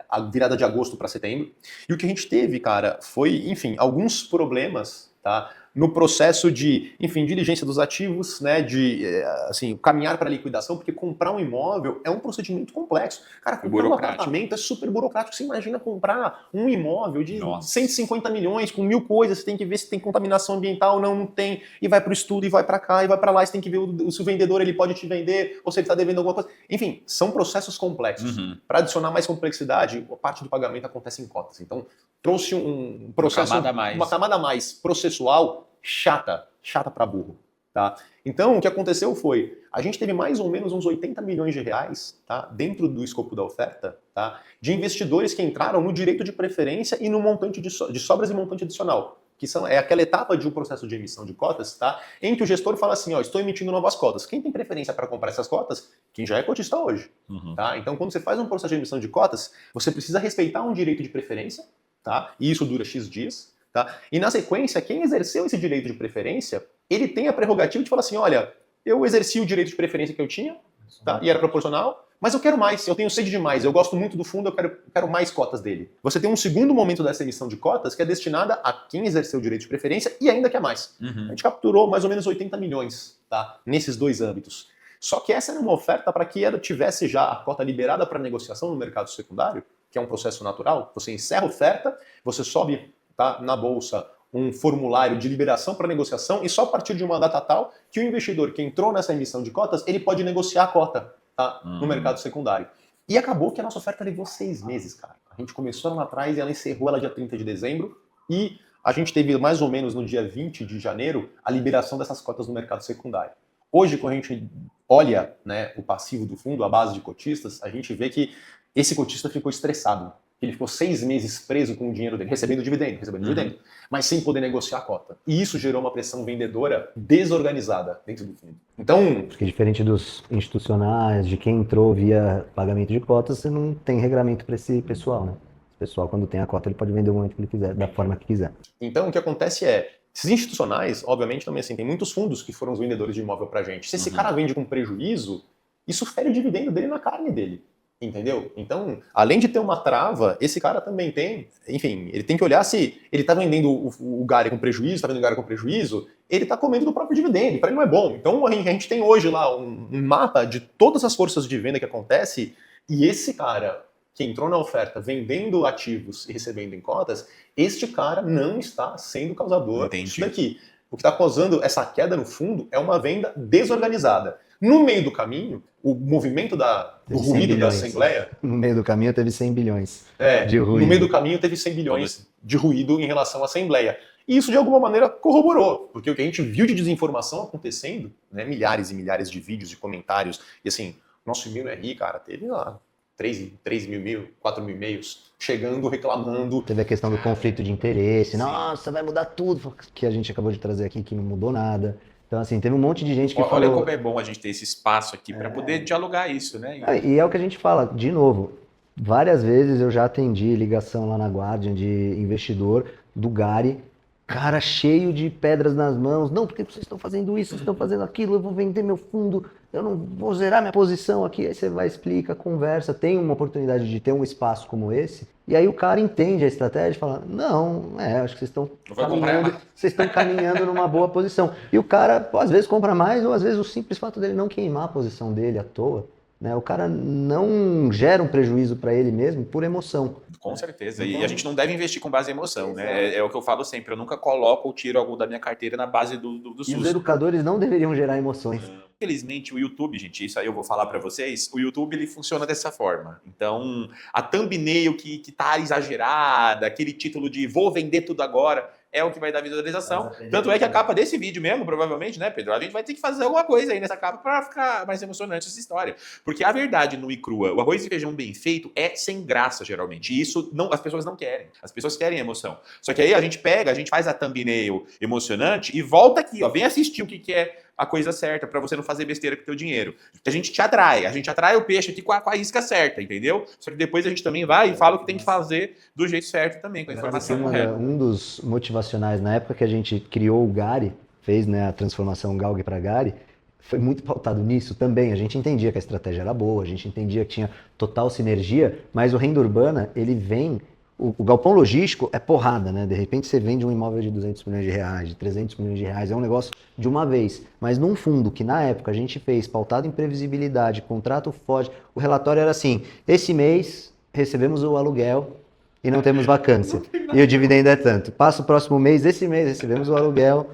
a virada de agosto para setembro. E o que a gente teve, cara, foi, enfim, alguns problemas, tá? No processo de, enfim, diligência dos ativos, né, de, assim, caminhar para a liquidação, porque comprar um imóvel é um procedimento complexo. Cara, comprar um burocrático. apartamento é super burocrático. Você imagina comprar um imóvel de Nossa. 150 milhões, com 1000 coisas, você tem que ver se tem contaminação ambiental, não tem, e vai para o estudo, e vai para cá, e vai para lá, você tem que ver se o vendedor ele pode te vender, ou se ele está devendo alguma coisa. Enfim, são processos complexos. Para adicionar mais complexidade, a parte do pagamento acontece em cotas. Então, trouxe um processo, camada a mais. uma camada a mais processual, chata para burro, tá? Então, o que aconteceu foi, a gente teve mais ou menos uns 80 milhões de reais, tá, dentro do escopo da oferta, tá, de investidores que entraram no direito de preferência e no montante de sobras e montante adicional, que é aquela etapa de um processo de emissão de cotas, tá, em que o gestor fala assim, ó, estou emitindo novas cotas. Quem tem preferência para comprar essas cotas? Quem já é cotista hoje, tá? Então, quando você faz um processo de emissão de cotas, você precisa respeitar um direito de preferência, tá? E isso dura X dias. Tá? E na sequência, quem exerceu esse direito de preferência, ele tem a prerrogativa de falar assim, olha, eu exerci o direito de preferência que eu tinha, tá? E era proporcional, mas eu quero mais, eu tenho sede de mais, eu gosto muito do fundo, eu quero mais cotas dele. Você tem um segundo momento dessa emissão de cotas que é destinada a quem exerceu o direito de preferência e ainda quer mais. A gente capturou mais ou menos 80 milhões, tá? Nesses dois âmbitos. Só que essa era uma oferta para que ela tivesse já a cota liberada para negociação no mercado secundário, que é um processo natural. Você encerra a oferta, você sobe, tá, na bolsa um formulário de liberação para negociação e só a partir de uma data tal que o investidor que entrou nessa emissão de cotas, ele pode negociar a cota, tá, no mercado secundário. E acabou que a nossa oferta levou 6 meses, cara. A gente começou lá atrás e ela encerrou ela dia 30 de dezembro e a gente teve mais ou menos no dia 20 de janeiro a liberação dessas cotas no mercado secundário. Hoje, quando a gente olha, né, o passivo do fundo, a base de cotistas, a gente vê que esse cotista ficou estressado. Ele ficou 6 meses preso com o dinheiro dele, recebendo dividendo, mas sem poder negociar a cota. E isso gerou uma pressão vendedora desorganizada dentro do fundo. Então, Porque diferente dos institucionais, de quem entrou via pagamento de cotas, você não tem regramento para esse pessoal, né? Esse pessoal, quando tem a cota, ele pode vender o momento que ele quiser, da forma que quiser. o que acontece é, esses institucionais, obviamente, também assim, tem muitos fundos que foram os vendedores de imóvel pra gente. Se esse cara vende com prejuízo, isso fere o dividendo dele na carne dele. Entendeu? Então, além de ter uma trava, esse cara também tem, enfim, ele tem que olhar se ele está vendendo o Gary com prejuízo, está vendendo o Gary com prejuízo, ele está comendo do próprio dividendo, para ele não é bom. Então, a gente tem hoje lá um mapa de todas as forças de venda que acontece, e esse cara que entrou na oferta vendendo ativos e recebendo em cotas, este cara não está sendo causador disso daqui. O que está causando essa queda no fundo é uma venda desorganizada. No meio do caminho, o movimento do ruído da Assembleia... No meio do caminho teve 100 bilhões de ruído. No meio do caminho teve 100 bilhões de ruído em relação à Assembleia. E isso, de alguma maneira, corroborou. Porque o que a gente viu de desinformação acontecendo, né, milhares e milhares de vídeos e comentários, e assim, nosso e-mail no RI, cara, teve lá 3 mil, 4 mil e-mails chegando, reclamando. Teve a questão do conflito de interesse. Nossa, vai mudar tudo. Que a gente acabou de trazer aqui, que não mudou nada. Então, assim, teve um monte de gente que falou... Olha como é bom a gente ter esse espaço aqui para poder dialogar isso, né? E é o que a gente fala, de novo, várias vezes eu já atendi ligação lá na Guardian de investidor do Gary, cara cheio de pedras nas mãos. Não, porque vocês estão fazendo isso, vocês estão fazendo aquilo, eu vou vender meu fundo, eu não vou zerar minha posição aqui. Aí você vai, explica, conversa, tem uma oportunidade de ter um espaço como esse. E aí o cara entende a estratégia e fala, não, acho que vocês estão caminhando numa boa posição. E o cara, às vezes, compra mais, ou às vezes o simples fato dele não queimar a posição dele à toa, né? O cara não gera um prejuízo para ele mesmo por emoção. Com certeza. E a gente não deve investir com base em emoção, né? É o que eu falo sempre. Eu nunca coloco ou tiro algo da minha carteira na base do E os susto. educadores não deveriam gerar emoções. Infelizmente, o YouTube, gente, isso aí eu vou falar pra vocês, o YouTube ele funciona dessa forma. Então, a thumbnail que tá exagerada, aquele título de vou vender tudo agora, é o que vai dar visualização. Tanto é que a capa desse vídeo mesmo, provavelmente, né, Pedro? A gente vai ter que fazer alguma coisa aí nessa capa pra ficar mais emocionante essa história. Porque a verdade, nua e crua, o arroz e feijão bem feito é sem graça, geralmente. E isso não, as pessoas não querem. As pessoas querem emoção. Só que aí a gente pega, a gente faz a thumbnail emocionante e volta aqui, ó, vem assistir o que é a coisa certa pra você não fazer besteira com o teu dinheiro. A gente te atrai o peixe aqui com a isca certa, entendeu? Só que depois a gente também vai e fala o que tem que fazer do jeito certo também, com a informação correta. Um dos motivacionais, na época que a gente criou o Gari, fez, né, a transformação Galg para Gari, foi muito pautado nisso também. A gente entendia que a estratégia era boa, a gente entendia que tinha total sinergia, mas o Renda Urbana, ele vem... O galpão logístico é porrada, né? De repente você vende um imóvel de 200 milhões de reais, de 300 milhões de reais, é um negócio de uma vez. Mas num fundo que na época a gente fez pautado em previsibilidade, contrato forte, o relatório era assim, esse mês recebemos o aluguel e não temos vacância. E o dividendo é tanto. Passa o próximo mês, esse mês recebemos o aluguel,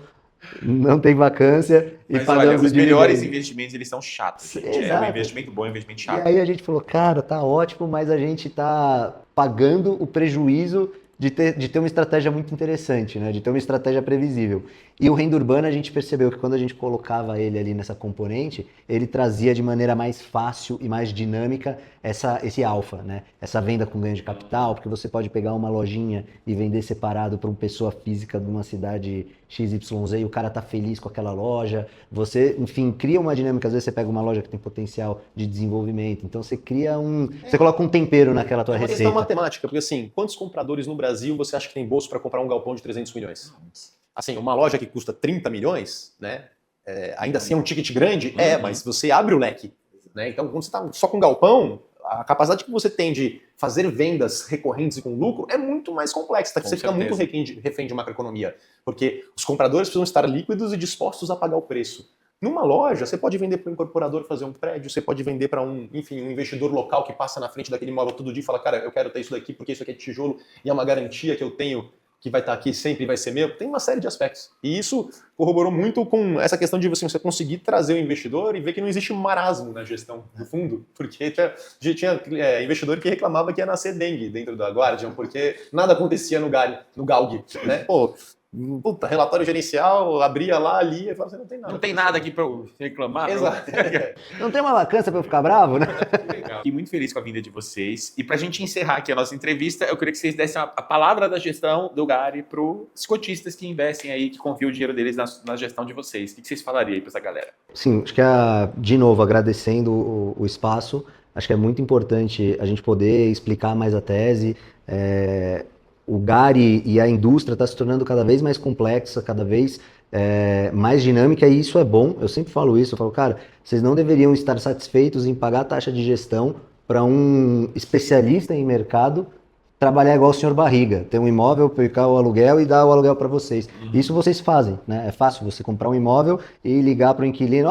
não tem vacância e Mas pagamos olha, o os melhores dividendo. investimentos, eles são chatos, gente. É um Exato. investimento bom, é um investimento E chato. aí a gente falou, cara, tá ótimo, mas a gente tá pagando o prejuízo de ter uma estratégia muito interessante, né? De ter uma estratégia previsível. E o Renda Urbana, a gente percebeu que quando a gente colocava ele ali nessa componente, ele trazia de maneira mais fácil e mais dinâmica esse alfa, né? Essa venda com ganho de capital, porque você pode pegar uma lojinha e vender separado para uma pessoa física de uma cidade XYZ e o cara tá feliz com aquela loja. Você, enfim, cria uma dinâmica. Às vezes você pega uma loja que tem potencial de desenvolvimento. Então você cria você coloca um tempero naquela tua É uma receita. questão matemática, porque assim, quantos compradores no Brasil você acha que tem bolso para comprar um galpão de 300 milhões? Assim, uma loja que custa 30 milhões, né? Ainda assim é um ticket grande? Mas você abre o leque, né? Então, quando você está só com galpão, a capacidade que você tem de fazer vendas recorrentes e com lucro é muito mais complexa, tá? Você fica muito refém de macroeconomia, porque os compradores precisam estar líquidos e dispostos a pagar o preço. Numa loja, você pode vender para um incorporador fazer um prédio, você pode vender para um investidor local que passa na frente daquele imóvel todo dia e fala, cara, eu quero ter isso daqui porque isso aqui é tijolo e é uma garantia que eu tenho que vai estar aqui sempre e vai ser meu. Tem uma série de aspectos. E isso corroborou muito com essa questão de você conseguir trazer o investidor e ver que não existe marasmo na gestão do fundo, porque tinha investidor que reclamava que ia nascer dengue dentro da Guardian, porque nada acontecia no Galg, né? Pô, puta, relatório gerencial, abria lá, ali, e falava, você não tem nada. Não tem nada aqui para eu reclamar. Exato. Não tem uma vacância para eu ficar bravo, né? Legal. Fiquei muito feliz com a vinda de vocês. E pra gente encerrar aqui a nossa entrevista, eu queria que vocês dessem a palavra da gestão do Gari para os cotistas que investem aí, que confiam o dinheiro deles na gestão de vocês. O que vocês falariam aí para essa galera? Sim, acho que de novo, agradecendo o espaço, acho que é muito importante a gente poder explicar mais a tese. O Gari e a indústria está se tornando cada vez mais complexa, cada vez mais dinâmica, e isso é bom. Eu sempre falo isso, eu falo, cara, vocês não deveriam estar satisfeitos em pagar a taxa de gestão para um especialista em mercado trabalhar igual o senhor Barriga, ter um imóvel, pegar o aluguel e dar o aluguel para vocês. Isso vocês fazem, né? É fácil você comprar um imóvel e ligar para o inquilino,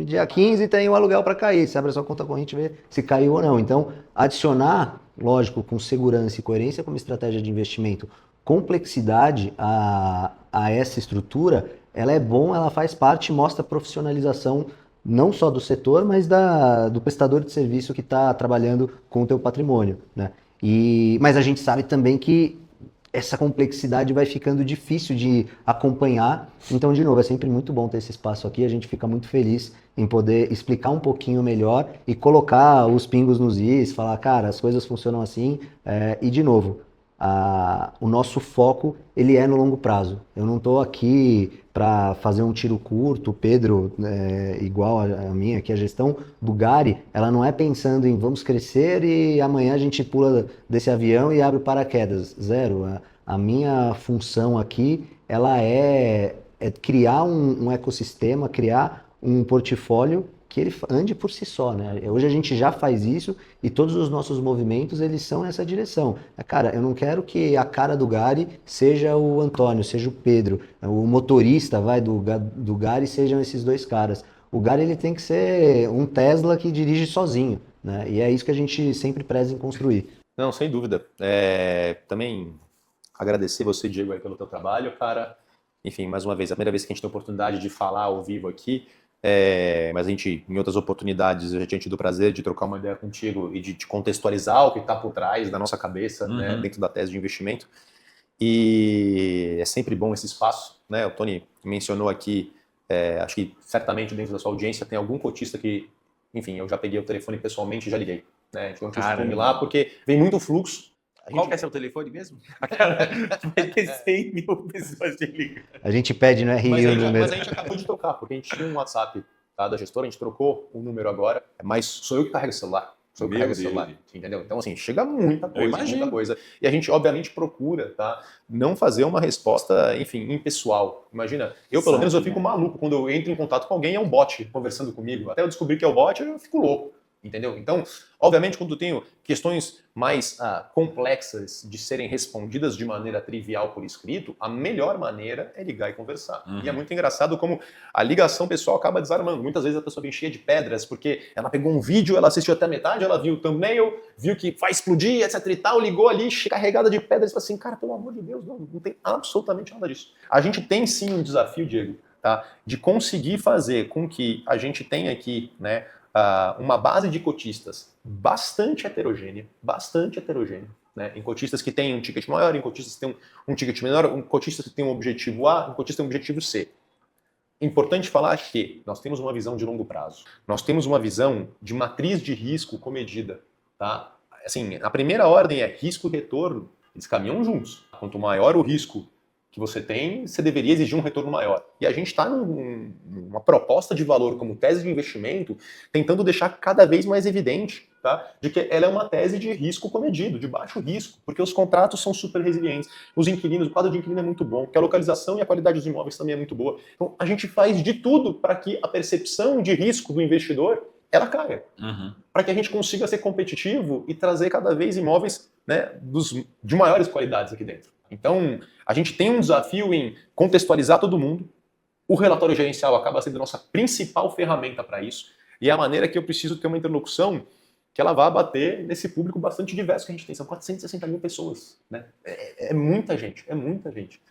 dia 15 tem um aluguel para cair, você abre a sua conta corrente e vê se caiu ou não. Então, adicionar, lógico, com segurança e coerência como estratégia de investimento, complexidade a essa estrutura, ela é bom, ela faz parte, mostra a profissionalização não só do setor, mas do prestador de serviço que está trabalhando com o teu patrimônio, né? Mas a gente sabe também que essa complexidade vai ficando difícil de acompanhar. Então, de novo, é sempre muito bom ter esse espaço aqui. A gente fica muito feliz em poder explicar um pouquinho melhor e colocar os pingos nos is, falar, cara, as coisas funcionam assim. E, de novo, o nosso foco ele é no longo prazo. Eu não estou aqui para fazer um tiro curto. O Pedro, igual a minha, que a gestão do Gari, ela não é pensando em vamos crescer e amanhã a gente pula desse avião e abre paraquedas. Zero. A minha função aqui ela é criar um ecossistema, criar um portfólio que ele ande por si só, né? Hoje a gente já faz isso e todos os nossos movimentos eles são nessa direção. Cara, eu não quero que a cara do Gari seja o Antônio, seja o Pedro, o motorista do Gari sejam esses dois caras. o Gary ele tem que ser um Tesla que dirige sozinho, né? E é isso que a gente sempre preza em construir. Não, sem dúvida. Também agradecer você, Diego, aí, pelo teu trabalho, cara. Enfim, mais uma vez, a primeira vez que a gente tem a oportunidade de falar ao vivo aqui, mas a gente, em outras oportunidades, eu já tinha tido o prazer de trocar uma ideia contigo e de te contextualizar o que está por trás da nossa cabeça, né, dentro da tese de investimento. E é sempre bom esse espaço, né? O Tony mencionou aqui, acho que certamente dentro da sua audiência tem algum cotista que, enfim, eu já peguei o telefone pessoalmente e já liguei. Né? A gente não costume lá porque vem muito fluxo. Qual que é seu telefone mesmo? Vai ter 100 mil pessoas te ligando. A gente pede no RI o número. Mas a gente acabou de trocar, porque a gente tinha um WhatsApp, tá, da gestora, a gente trocou o número agora, mas sou eu que carrego o celular. Sou eu que carrego o celular, entendeu? Então, assim, chega muita coisa. E a gente, obviamente, procura, tá, não fazer uma resposta, enfim, impessoal. Imagina, eu, pelo menos, eu fico maluco quando eu entro em contato com alguém, é um bot conversando comigo. Até eu descobrir que é o bot, eu fico louco. Entendeu? Então, obviamente, quando eu tenho questões mais complexas de serem respondidas de maneira trivial por escrito, a melhor maneira é ligar e conversar. E é muito engraçado como a ligação pessoal acaba desarmando. Muitas vezes a pessoa vem cheia de pedras, porque ela pegou um vídeo, ela assistiu até a metade, ela viu o thumbnail, viu que vai explodir, etc e tal, ligou ali, carregada de pedras, e falou assim, cara, pelo amor de Deus, não tem absolutamente nada disso. A gente tem sim um desafio, Diego, tá, de conseguir fazer com que a gente tenha aqui, né, uma base de cotistas bastante heterogênea, né? Em cotistas que têm um ticket maior, em cotistas que têm um ticket menor, em cotistas que têm um objetivo A, em cotistas que têm um objetivo C. Importante falar que nós temos uma visão de longo prazo. Nós temos uma visão de matriz de risco comedida, tá? Assim, a primeira ordem é risco e retorno, eles caminham juntos. Quanto maior o risco que você tem, você deveria exigir um retorno maior. E a gente está numa proposta de valor como tese de investimento, tentando deixar cada vez mais evidente, tá, de que ela é uma tese de risco comedido, de baixo risco, porque os contratos são super resilientes, os inquilinos, o quadro de inquilino é muito bom, que a localização e a qualidade dos imóveis também é muito boa. Então, a gente faz de tudo para que a percepção de risco do investidor ela caia, para que a gente consiga ser competitivo e trazer cada vez imóveis, né, de maiores qualidades aqui dentro. Então, a gente tem um desafio em contextualizar todo mundo. O relatório gerencial acaba sendo a nossa principal ferramenta para isso. E é a maneira que eu preciso ter uma interlocução que ela vá bater nesse público bastante diverso que a gente tem. São 460 mil pessoas. Né? É muita gente, é muita gente.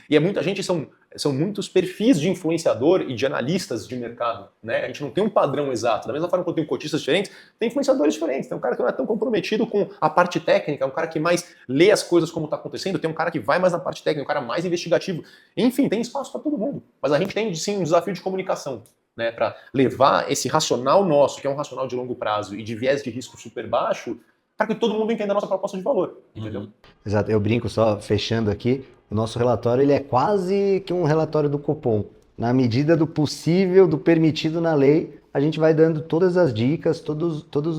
E é muita gente, são muitos perfis de influenciador e de analistas de mercado. Né? A gente não tem um padrão exato. Da mesma forma que eu tenho cotistas diferentes, tem influenciadores diferentes. Tem um cara que não é tão comprometido com a parte técnica, um cara que mais lê as coisas como está acontecendo, tem um cara que vai mais na parte técnica, um cara mais investigativo. Enfim, tem espaço para todo mundo. Mas a gente tem, sim, um desafio de comunicação. Né, para levar esse racional nosso, que é um racional de longo prazo e de viés de risco super baixo, para que todo mundo entenda a nossa proposta de valor, entendeu? Exato, eu brinco só, fechando aqui, o nosso relatório ele é quase que um relatório do Copom. Na medida do possível, do permitido na lei, a gente vai dando todas as dicas, todas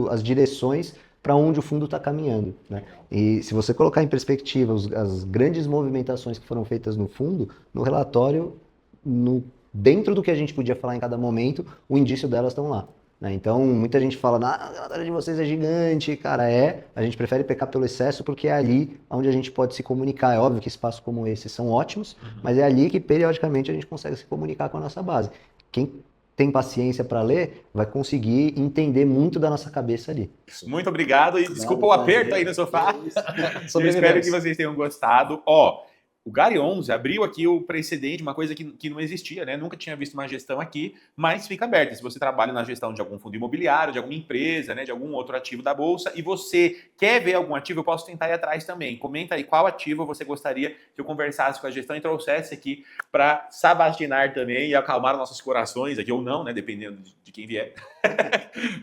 as direções para onde o fundo está caminhando. Né? E se você colocar em perspectiva as grandes movimentações que foram feitas no fundo, no relatório, dentro do que a gente podia falar em cada momento, o indício delas estão lá. Né? Então, muita gente fala, o relatório de vocês é gigante. Cara, a gente prefere pecar pelo excesso porque é ali onde a gente pode se comunicar. É óbvio que espaços como esse são ótimos, mas é ali que periodicamente a gente consegue se comunicar com a nossa base. Quem tem paciência para ler, vai conseguir entender muito da nossa cabeça ali. Muito obrigado e desculpa o aperto aí no sofá. Eu espero que vocês tenham gostado. O Gary 11 abriu aqui o precedente, uma coisa que não existia, né? Nunca tinha visto uma gestão aqui, mas fica aberto. Se você trabalha na gestão de algum fundo imobiliário, de alguma empresa, né, de algum outro ativo da Bolsa, e você quer ver algum ativo, eu posso tentar ir atrás também. Comenta aí qual ativo você gostaria que eu conversasse com a gestão e trouxesse aqui para sabastinar também e acalmar nossos corações aqui, ou não, né? Dependendo de quem vier.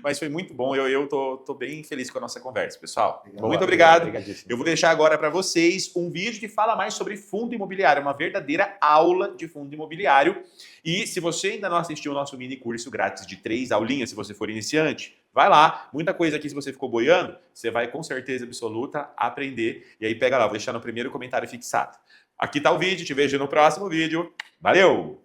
Mas foi muito bom, eu tô bem feliz com a nossa conversa, pessoal. Muito obrigado. Eu vou deixar agora para vocês um vídeo que fala mais sobre fundo imobiliário, uma verdadeira aula de fundo imobiliário. E se você ainda não assistiu o nosso mini curso grátis de 3 aulinhas, se você for iniciante, vai lá. Muita coisa aqui, se você ficou boiando, você vai com certeza absoluta aprender. E aí pega lá, vou deixar no primeiro comentário fixado. Aqui tá o vídeo, te vejo no próximo vídeo. Valeu!